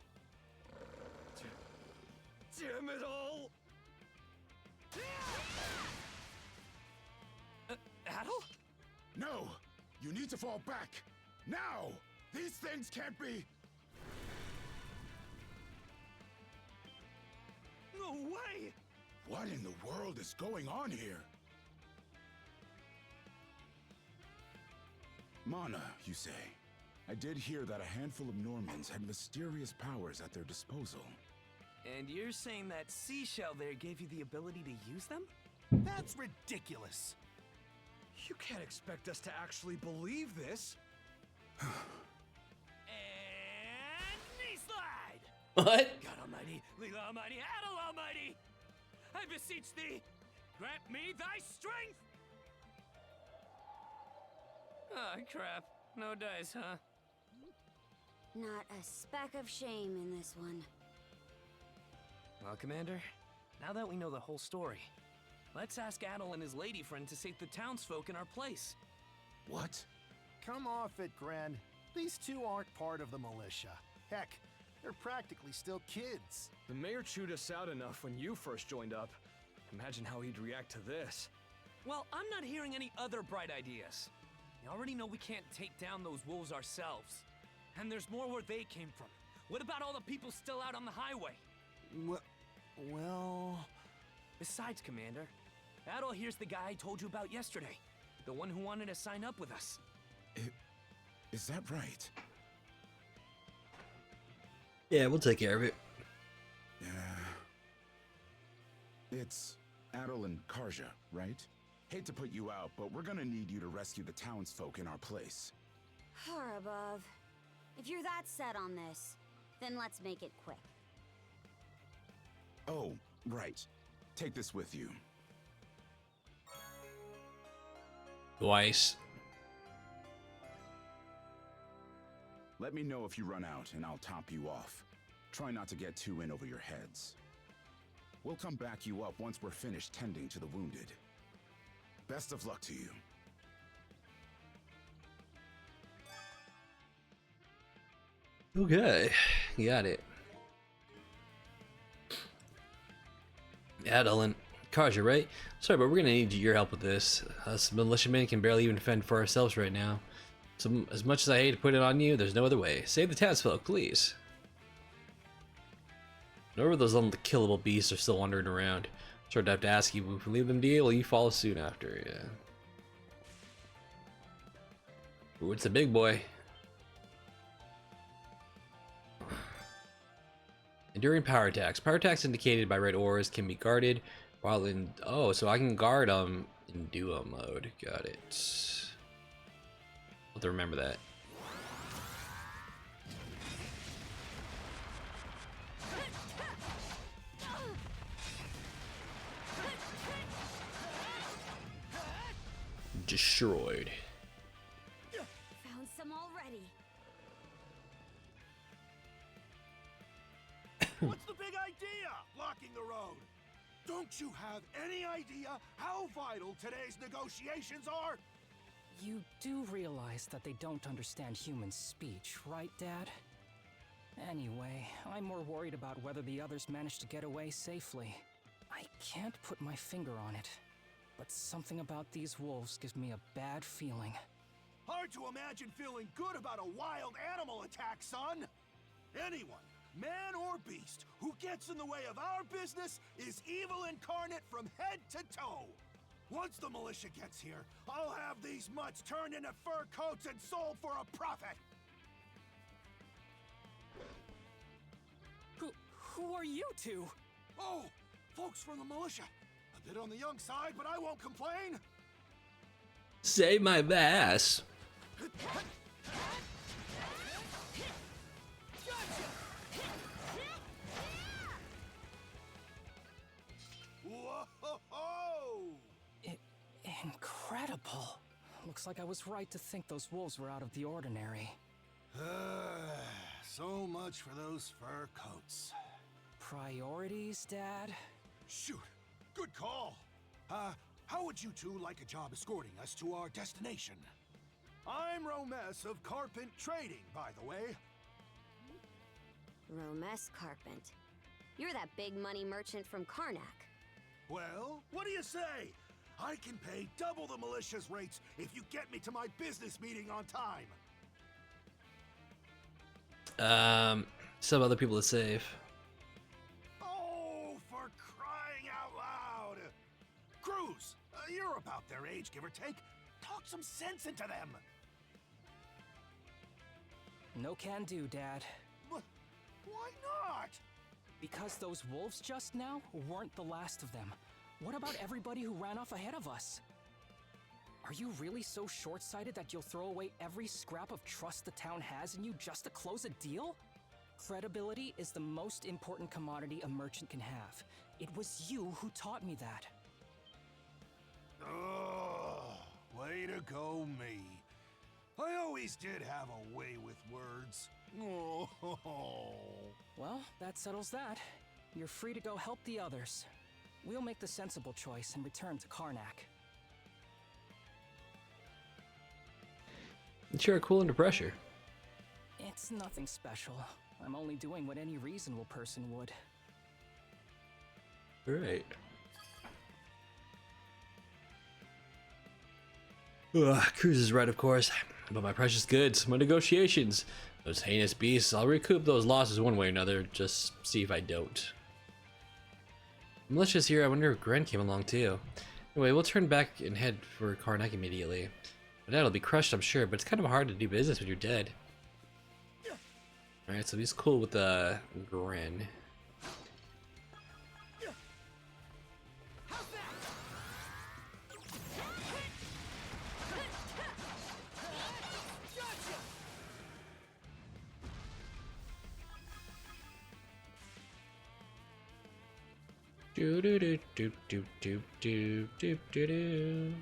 Damn it all! Adel? No! You need to fall back! Now! These things can't be... No way! What in the world is going on here? Mana, you say? I did hear that a handful of Normans had mysterious powers at their disposal. And you're saying that seashell there gave you the ability to use them? That's ridiculous. You can't expect us to actually believe this. And knee slide! What? God Almighty, Leela Almighty, Adel Almighty! I beseech thee, grant me thy strength! Ah, crap. No dice, huh? Not a speck of shame in this one. Well, Commander, now that we know the whole story, let's ask Adel and his lady friend to save the townsfolk in our place. What? Come off it, Gren. These two aren't part of the militia. Heck, they're practically still kids. The mayor chewed us out enough when you first joined up. Imagine how he'd react to this. Well, I'm not hearing any other bright ideas. You already know we can't take down those wolves ourselves. And there's more where they came from. What about all the people still out on the highway? Well... Besides, Commander, Adel here's the guy I told you about yesterday. The one who wanted to sign up with us. Is that right? Yeah, we'll take care of it. Yeah. It's Adel and Karja, right? Hate to put you out, but we're gonna need you to rescue the townsfolk in our place. Far above. If you're that set on this, then let's make it quick. Right. Take this with you. Twice. Let me know if you run out, and I'll top you off. Try not to get too in over your heads. We'll come back you up once we're finished tending to the wounded. Best of luck to you. Okay, got it. Yeah, Dylan. Karja, right? Sorry, but we're gonna need your help with this. Us militiamen can barely even fend for ourselves right now. So, as much as I hate to put it on you, there's no other way. Save the townsfolk, please. Whenever those unkillable beasts are still wandering around, sure to have to ask you, if we leave them to you, will you follow soon after? Yeah. Ooh, it's a big boy. Enduring power attacks. Power attacks indicated by red auras can be guarded while in... Oh, so I can guard them in duo mode. Got it. I'll have to remember that. Destroyed. Found some already. What's the big idea? Blocking the road. Don't you have any idea how vital today's negotiations are? You do realize that they don't understand human speech, right, Dad? Anyway, I'm more worried about whether the others managed to get away safely. I can't put my finger on it, but something about these wolves gives me a bad feeling. Hard to imagine feeling good about a wild animal attack, son. Anyone, man or beast, who gets in the way of our business is evil incarnate from head to toe. Once the militia gets here, I'll have these mutts turned into fur coats and sold for a profit. Who are you two? Oh, folks from the militia. A bit on the young side, but I won't complain. Save my ass. Whoa! Incredible. Looks like I was right to think those wolves were out of the ordinary. So much for those fur coats. Priorities, Dad? Shoot, good call. How would you two like a job escorting us to our destination? I'm Romes of Carpent Trading, by the way. Romes Carpent. You're that big money merchant from Karnak. Well, what do you say? I can pay double the militia's rates if you get me to my business meeting on time. Some other people to save. Oh, for crying out loud! Cruz, you're about their age, give or take. Talk some sense into them. No can do, Dad. But why not? Because those wolves just now weren't the last of them. What about everybody who ran off ahead of us? Are you really so short-sighted that you'll throw away every scrap of trust the town has in you just to close a deal? Credibility is the most important commodity a merchant can have. It was you who taught me that. Ugh, way to go, me. I always did have a way with words. Oh. Well, that settles that. You're free to go help the others. We'll make the sensible choice and return to Karnak. Sure, cool under pressure. It's nothing special. I'm only doing what any reasonable person would. Right. Cruz is right, of course. But my precious goods, my negotiations. Those heinous beasts, I'll recoup those losses one way or another. Just see if I don't. Militia's here. I wonder if Gren came along too. Anyway, we'll turn back and head for Karnak immediately. My dad will be crushed, I'm sure, but it's kind of hard to do business when you're dead. Alright, so he's cool with Gren. Do do do do do do do do do do.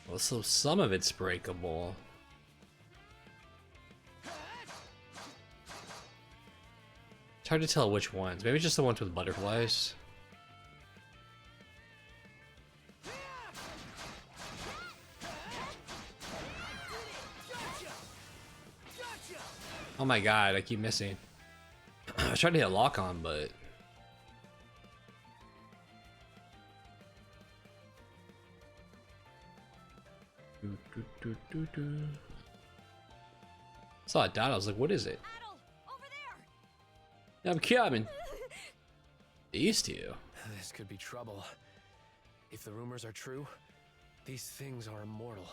Well, so some of it's breakable. It's hard to tell which ones. Maybe just the ones with butterflies. Oh my god, I keep missing. I was trying to hit lock on, but saw a dot, I was like, what is it? I'm coming. These two. This could be trouble. If the rumors are true, these things are immortal.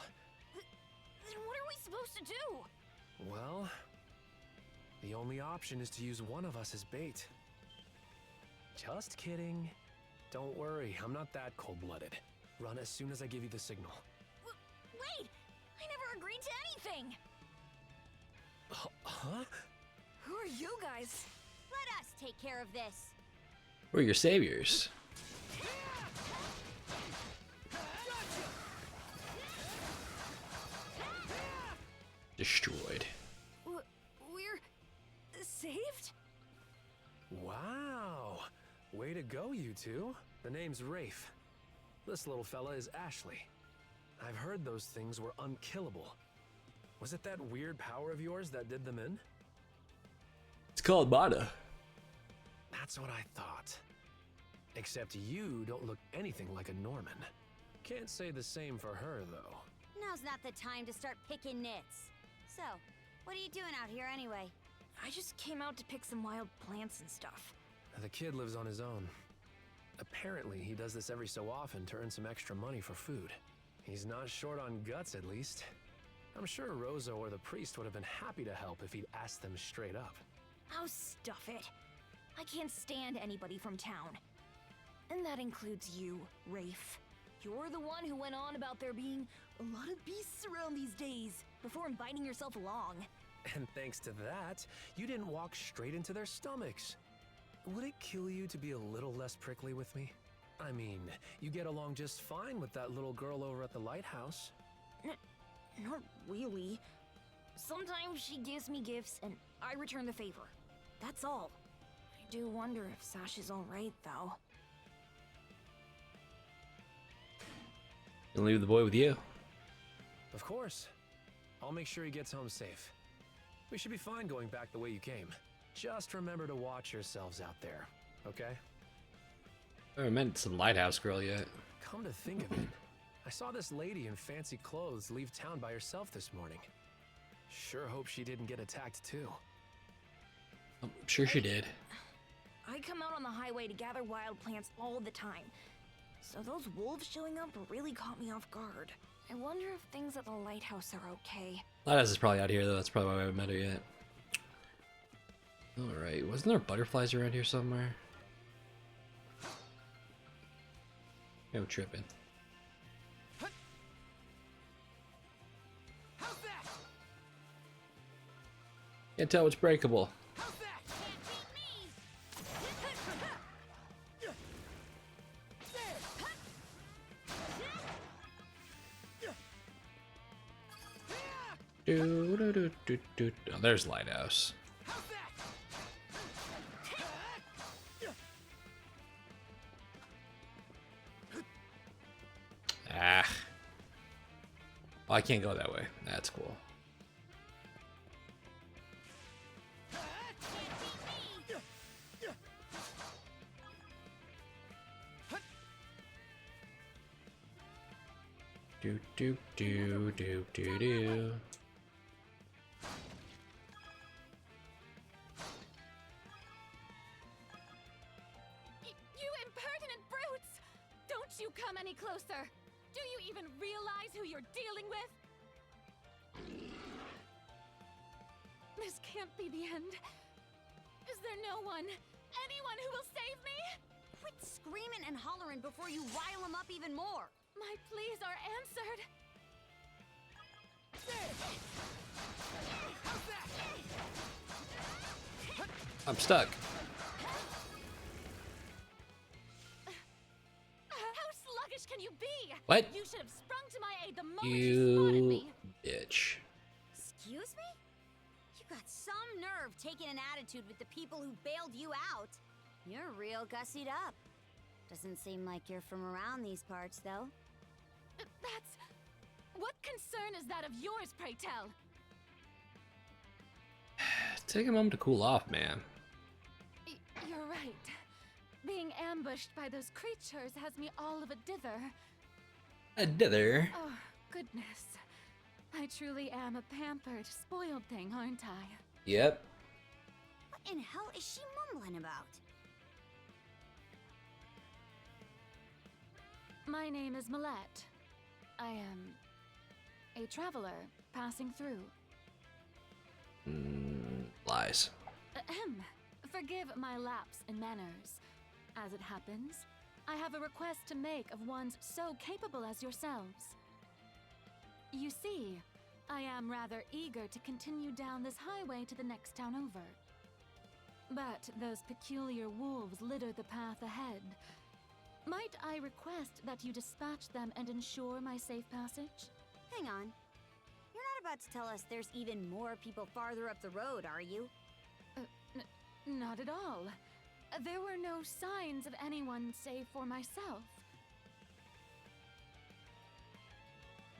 Then what are we supposed to do? Well, the only option is to use one of us as bait. Just kidding. Don't worry, I'm not that cold-blooded. Run as soon as I give you the signal. Wait! I never agreed to anything! Huh? Who are you guys? Let us take care of this. We're your saviors. Destroyed. We're saved? Wow! Way to go, you two. The name's Rafe. This little fella is Ashley. I've heard those things were unkillable. Was it that weird power of yours that did them in? It's called Mana. That's what I thought. Except you don't look anything like a Norman. Can't say the same for her, though. Now's not the time to start picking nits. So, what are you doing out here anyway? I just came out to pick some wild plants and stuff. The kid lives on his own. Apparently, he does this every so often to earn some extra money for food. He's not short on guts, at least. I'm sure Rosa or the priest would have been happy to help if he'd asked them straight up. Oh, stuff it. I can't stand anybody from town. And that includes you, Rafe. You're the one who went on about there being a lot of beasts around these days, before inviting yourself along. And thanks to that, you didn't walk straight into their stomachs. Would it kill you to be a little less prickly with me? I mean, you get along just fine with that little girl over at the lighthouse. Not really. Sometimes she gives me gifts and I return the favor. That's all. I do wonder if Sash is alright, though. You'll leave the boy with you. Of course. I'll make sure he gets home safe. We should be fine going back the way you came. Just remember to watch yourselves out there, okay? I haven't met some lighthouse girl yet. Come to think of it, I saw this lady in fancy clothes leave town by herself this morning. Sure hope she didn't get attacked too. I'm sure she did. I come out on the highway to gather wild plants all the time. So those wolves showing up really caught me off guard. I wonder if things at the lighthouse are okay. Lighthouse is probably out here though, that's probably why we haven't met her yet. Alright, wasn't there butterflies around here somewhere? Yeah, I'm tripping. Can't tell what's breakable. Oh, there's Lighthouse. Ah. Oh, I can't go that way. That's cool. Do do do do do do. You impertinent brutes! Don't you come any closer! Do you even realize who you're dealing with? This can't be the end. Is there no one, anyone who will save me? Quit screaming and hollering before you rile them up even more. My pleas are answered. I'm stuck. How sluggish can you be? What? You should have sprung to my aid the moment you spotted You me. bitch. Excuse me? You got some nerve taking an attitude with the people who bailed you out. You're real gussied up. Doesn't seem like you're from around these parts, though. That's... What concern is that of yours, pray tell? Take a moment to cool off, man. You're right. Being ambushed by those creatures has me all of a dither. A dither. Oh, goodness. I truly am a pampered, spoiled thing, aren't I? Yep. What in hell is she mumbling about? My name is Millette. I am a traveler passing through. Lies. Ahem. Forgive my lapse in manners. As it happens, I have a request to make of ones so capable as yourselves. You see, I am rather eager to continue down this highway to the next town over. But those peculiar wolves litter the path ahead. Might I request that you dispatch them and ensure my safe passage? Hang on. You're not about to tell us there's even more people farther up the road, are you? Not at all. There were no signs of anyone save for myself.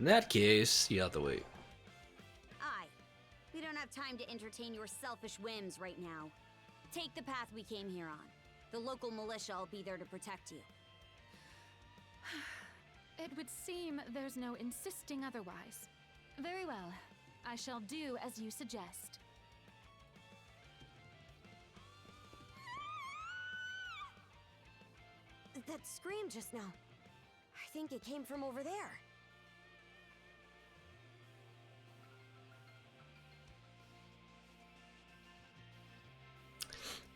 In that case, you have to wait. Aye. We don't have time to entertain your selfish whims right now. Take the path we came here on. The local militia will be there to protect you. It would seem there's no insisting otherwise. Very well. I shall do as you suggest. That scream just now. I think it came from over there.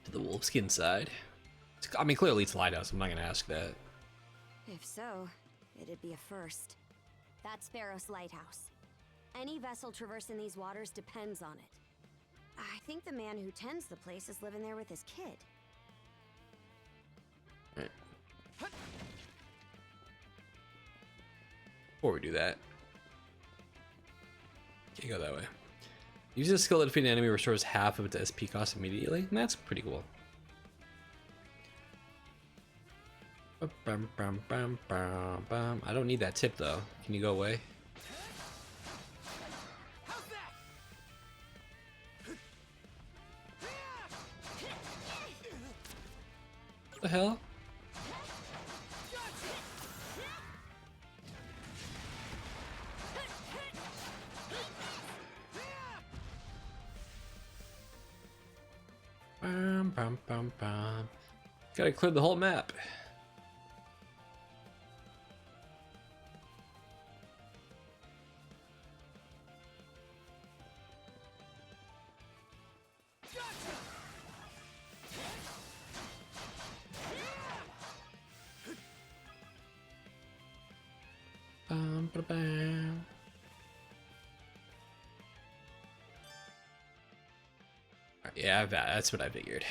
To the wolfskin side. I mean, clearly it's Lighthouse. I'm not gonna ask that. If so, it'd be a first. That's Pharos Lighthouse. Any vessel traversing these waters depends on it. I think the man who tends the place is living there with his kid. Right. Before we do that, can't go that way. Using a skill to defeat an enemy restores half of its SP cost immediately. And that's pretty cool. I don't need that tip though. Can you go away? What the hell? Gotta clear the whole map. Yeah, that's what I figured.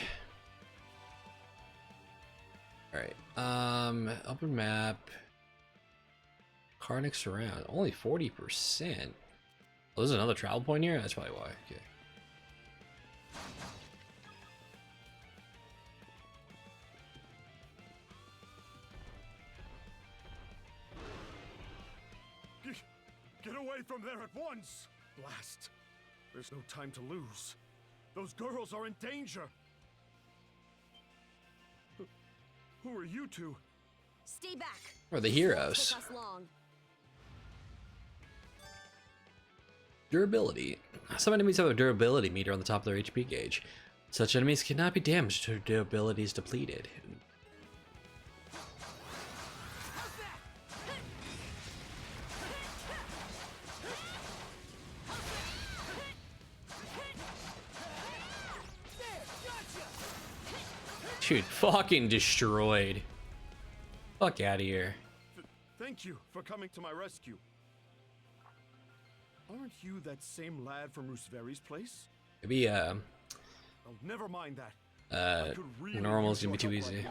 Alright, open map. Karnak surround, only 40%. Oh, there's another travel point here? That's probably why, okay. Get away from there at once! Blast. There's no time to lose. Those girls are in danger. Who are you two? Stay back. We're the heroes. Take us long. Durability. Some enemies have a durability meter on the top of their HP gauge. Such enemies cannot be damaged until their durability is depleted. Dude, fucking destroyed. Fuck out of here. Thank you for coming to my rescue. Aren't you that same lad from Rooseveri's place? Maybe, Oh, never mind that. Normal's gonna be too easy.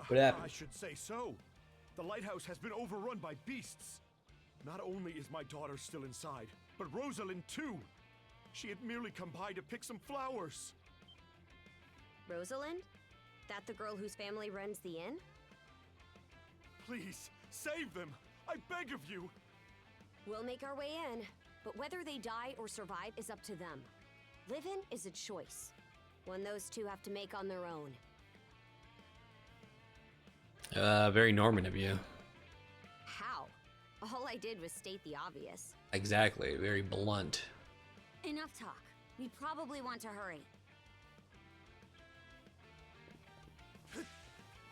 What happened? I should say so. The lighthouse has been overrun by beasts. Not only is my daughter still inside, but Rosalind too. She had merely come by to pick some flowers. Rosalind? That the girl whose family runs the inn? Please, save them. I beg of you. We'll make our way in, but whether they die or survive is up to them. Living is a choice, one those two have to make on their own. Very Norman of you. How? All I did was state the obvious. Exactly, very blunt. Enough talk. We probably want to hurry.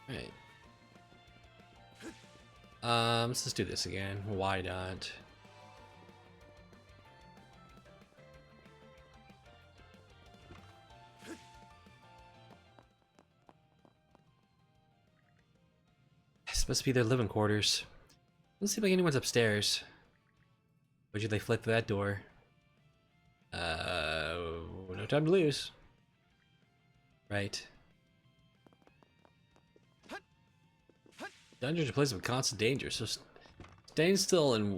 Right. Let's just do this again. Why not? It's supposed to be their living quarters. Doesn't seem like anyone's upstairs. Would you they flip that door? No time to lose. Right. Dungeons are a place of constant danger, so staying still when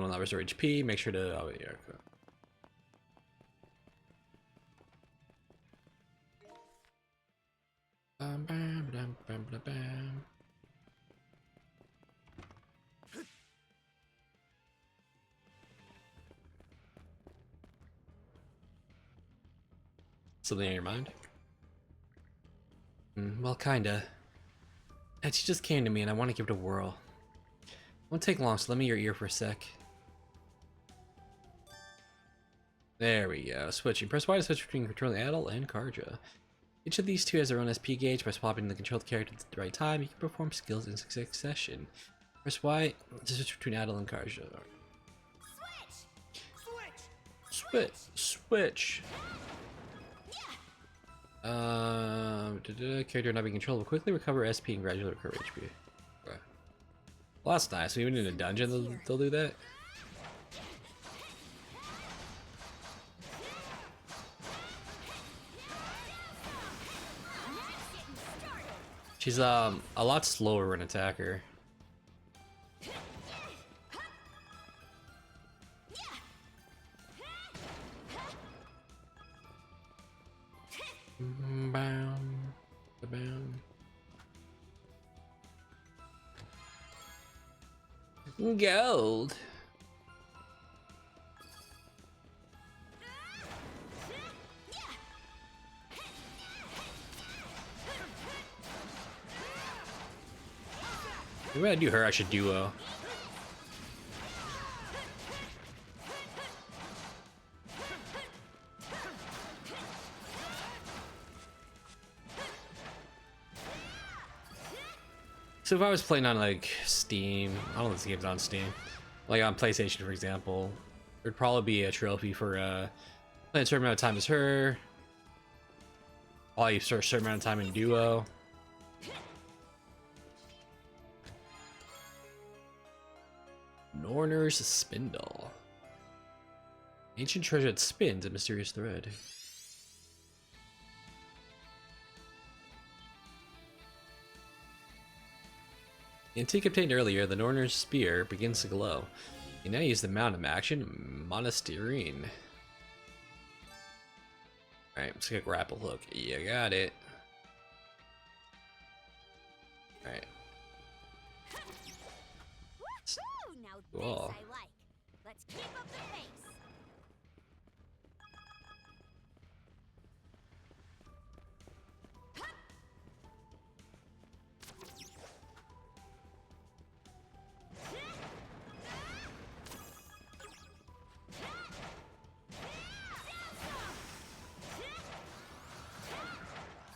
will not restore HP. Make sure to. Oh, yeah. Bam, bam, bam, bam, bam, bam. Something on your mind? Well, kinda. And she just came to me and I want to give it a whirl. Won't take long, so let me your ear for a sec. There we go. Switching. Press Y to switch between controlling adult and Karja. Each of these two has their own SP gauge. By swapping the controlled character at the right time, you can perform skills in succession. Press Y to switch between adult and Karja. Switch! Character not being controlled will quickly recover SP and gradually recover HP. Okay. Well, that's nice. Even in a dungeon, they'll do that. She's a lot slower an attacker. Gold. Maybe I do her, I should duo. So if I was playing on like Steam, I don't know if this game's on Steam, like on PlayStation for example, there'd probably be a trophy for playing a certain amount of time as her, while you start a certain amount of time in duo. Norner's Spindle. Ancient treasure that spins a mysterious thread. The antique obtained earlier, the Norner's spear begins to glow. You now use the mount of action, Monasterine. Alright, let's get a grapple hook. You got it. Alright. Now Cool. this I like. Let's keep up the pace.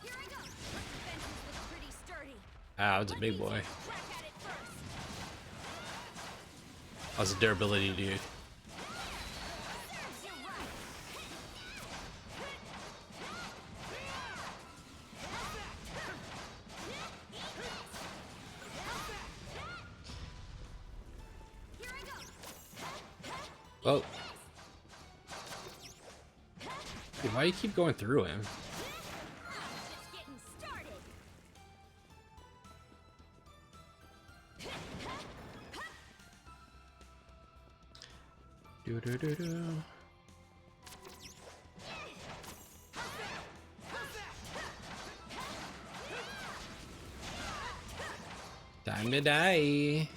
Here I go. The fences look pretty sturdy. Ah, that's a big boy. Crack at it first. How's the durability, dude? Serves you right. Here I go. Oh. Dude, why do you keep going through him? Just getting started. Do do do do. Time to die.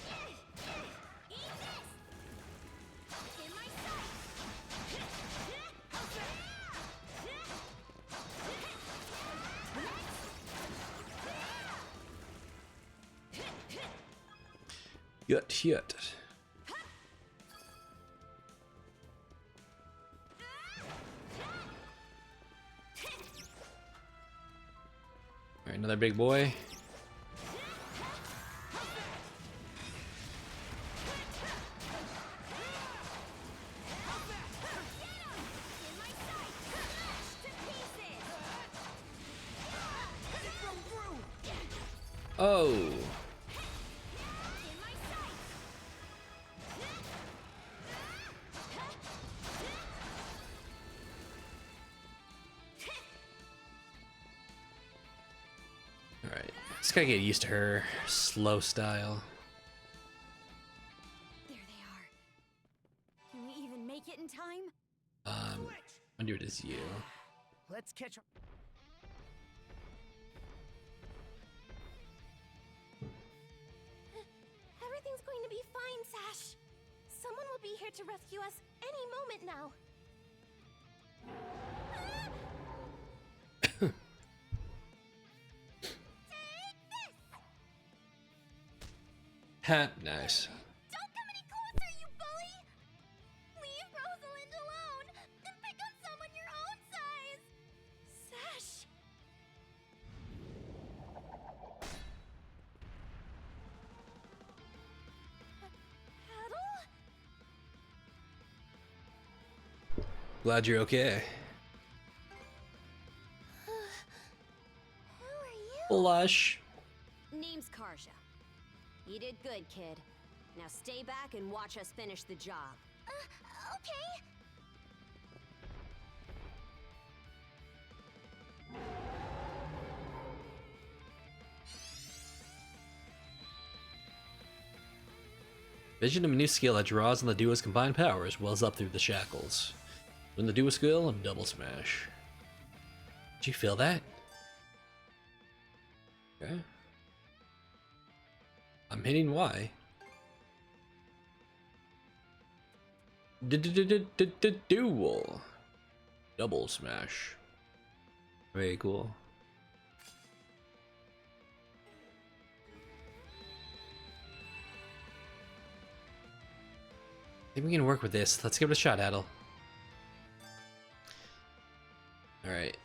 Yut. Alright, another big boy. Oh. Alright, just gotta get used to her slow style. There they are. Can we even make it in time? I wonder it is you. Let's catch up. Everything's going to be fine, Sash. Someone will be here to rescue us any moment now. Ha, nice. Don't come any closer, you bully! Leave Rosalind alone and pick on someone your own size! Sash! Paddle? Glad you're okay. Who are you? Blush. Name's Karja. You did good, kid. Now stay back and watch us finish the job. Okay. Vision of a new skill that draws on the duo's combined powers wells up through the shackles. When the duo skill, double smash. Did you feel that? Okay. I'm hitting Y. Duel. Double smash. Very cool. I think we can work with this. Let's give it a shot, Adel. Alright,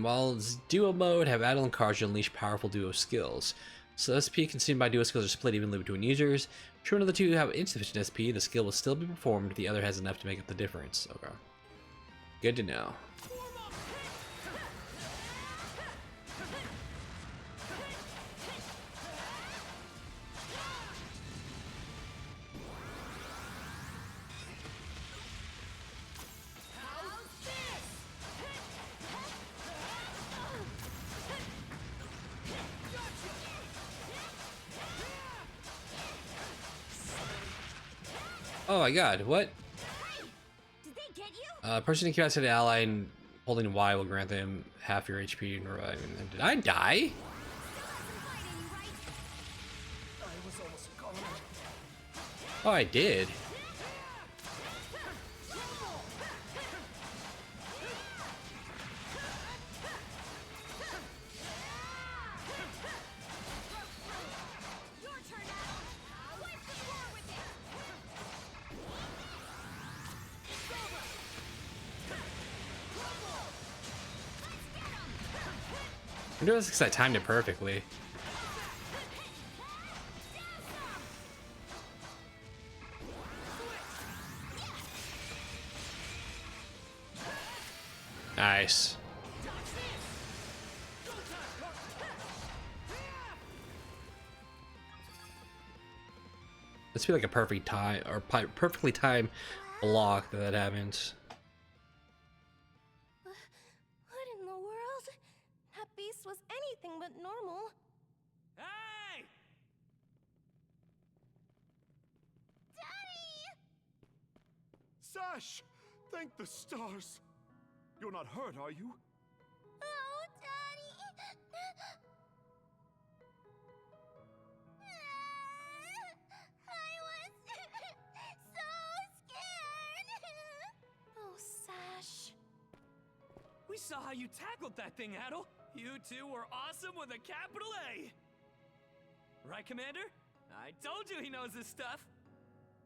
while it's duo mode, have Adel and Karja unleash powerful duo skills. So SP consumed by duo skills are split evenly between users. If one of the two have insufficient SP, the skill will still be performed if the other has enough to make up the difference. Okay. Good to know. Oh my god, what? Did they get you? Person incapacitated an ally and holding Y will grant them half your HP and revive them. Did I die? Oh, I did. I wonder if I timed it perfectly. Nice. This be like a perfect time or perfectly timed block that happens. went normal. Hey! Daddy! Sash! Thank the stars! You're not hurt, are you? Oh, Daddy! I was so scared! Oh, Sash. We saw how you tackled that thing, Adel. You two were awesome with a capital A. Right, Commander? I told you he knows his stuff.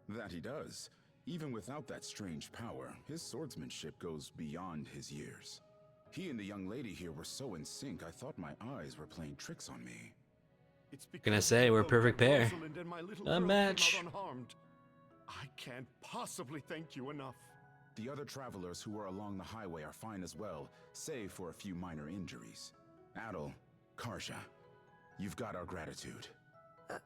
That he does. Even without that strange power, his swordsmanship goes beyond his years. He and the young lady here were so in sync, I thought my eyes were playing tricks on me. It's Gonna because say you we're a both perfect and pair. Rosalind and my little A girl came match. out unharmed. I can't possibly thank you enough. The other travelers who were along the highway are fine as well, save for a few minor injuries. Adel, Karja, you've got our gratitude. Gren.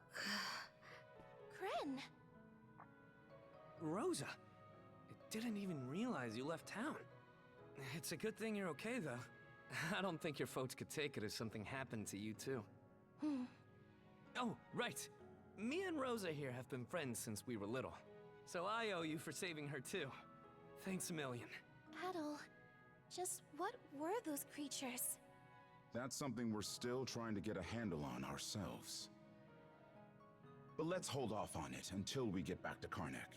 Rosa, I didn't even realize you left town. It's a good thing you're okay, though. I don't think your folks could take it if something happened to you, too. Oh, right. Me and Rosa here have been friends since we were little. So I owe you for saving her, too. Thanks a million. Adel, just what were those creatures? That's something we're still trying to get a handle on ourselves. But let's hold off on it until we get back to Karnak.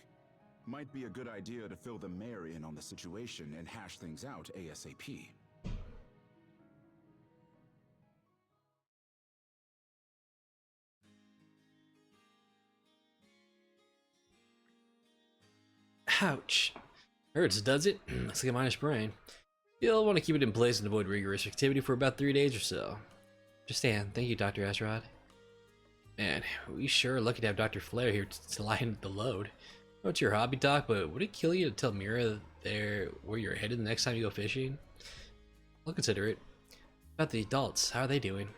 Might be a good idea to fill the mayor in on the situation and hash things out ASAP. Ouch. Hurts, does it? Looks like a minor sprain. You'll want to keep it in place and avoid rigorous activity for about 3 days or so. Understand. Thank you, Dr. Asrod. Man, we sure are lucky to have Dr. Flair here to lighten the load. I know it's your hobby, Doc, but would it kill you to tell Mira there where you're headed the next time you go fishing? I'll consider it. About the adults, how are they doing?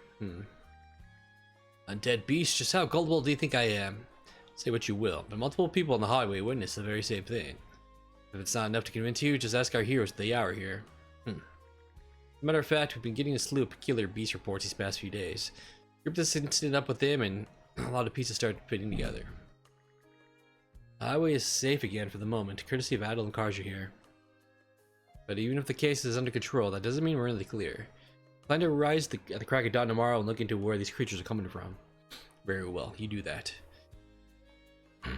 Undead beast, just how gullible do you think I am? Say what you will, but multiple people on the highway witnessed the very same thing. If it's not enough to convince you, just ask our heroes at the hour here. As a matter of fact, we've been getting a slew of peculiar beast reports these past few days. Grouped this incident up with them, and a lot of pieces started fitting together. The highway is safe again for the moment, courtesy of Adel and Karja here. But even if the case is under control, that doesn't mean we're in the clear. Plan to rise at the crack of dawn tomorrow and look into where these creatures are coming from. Very well, you do that.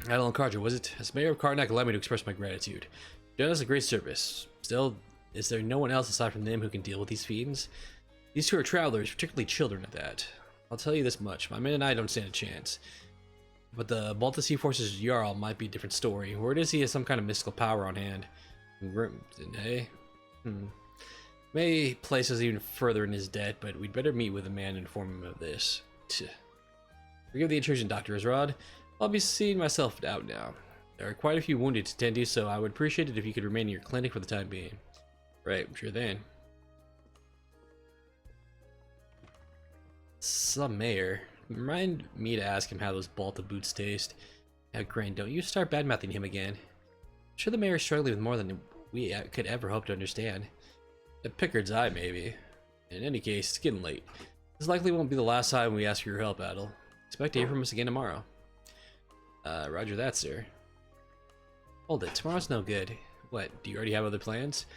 Adel and Karja, was it? As Mayor of Karnak, allow me to express my gratitude. You've done us a great service. Still, is there no one else aside from them who can deal with these fiends? These two are travelers, particularly children at that. I'll tell you this much, my men and I don't stand a chance. But the Balta Sea Force's Jarl might be a different story. Word is he has some kind of mystical power on hand. Hey? May place us even further in his debt, but we'd better meet with a man and inform him of this. Forgive the intrusion, Dr. Asrod. I'll be seeing myself out now. There are quite a few wounded to tend to, so I would appreciate it if you could remain in your clinic for the time being. Right, sure then. Some mayor. Remind me to ask him how those Balta boots taste. Now, Gren, don't you start badmouthing him again. I'm sure the mayor is struggling with more than we could ever hope to understand. A Pickard's eye, maybe. In any case, it's getting late. This likely won't be the last time we ask for your help, Adel. Expect to hear from us again tomorrow. Roger that, sir. Hold it, tomorrow's no good. What, do you already have other plans?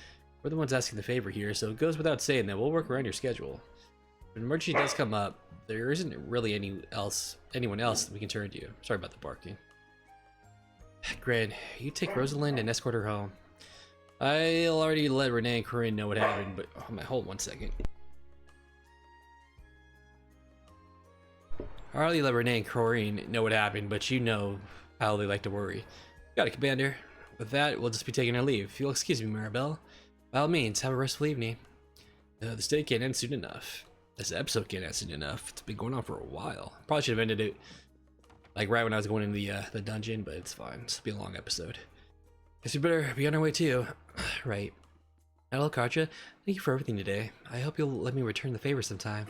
We're the ones asking the favor here, so it goes without saying that we'll work around your schedule. When an emergency does come up, there isn't really anyone else that we can turn to. Sorry about the barking. Gren, you take Rosalind and escort her home. I'll already let Renee and Corinne know what happened, but hold 1 second. I already let Renee and Corinne know what happened, but you know how they like to worry. Got it, Commander. With that, we'll just be taking our leave. If you'll excuse me, Maribel. By all means, have a restful evening. This day can't end soon enough. This episode can't end soon enough. It's been going on for a while. Probably should have ended it like right when I was going into the dungeon, but it's fine. It's be a long episode. Guess we better be on our way too. Right. Hello, Karja. Thank you for everything today. I hope you'll let me return the favor sometime.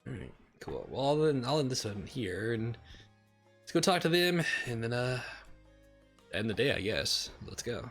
Alright, cool. Well, then I'll end this one here, and let's go talk to them, and then end the day, I guess. Let's go.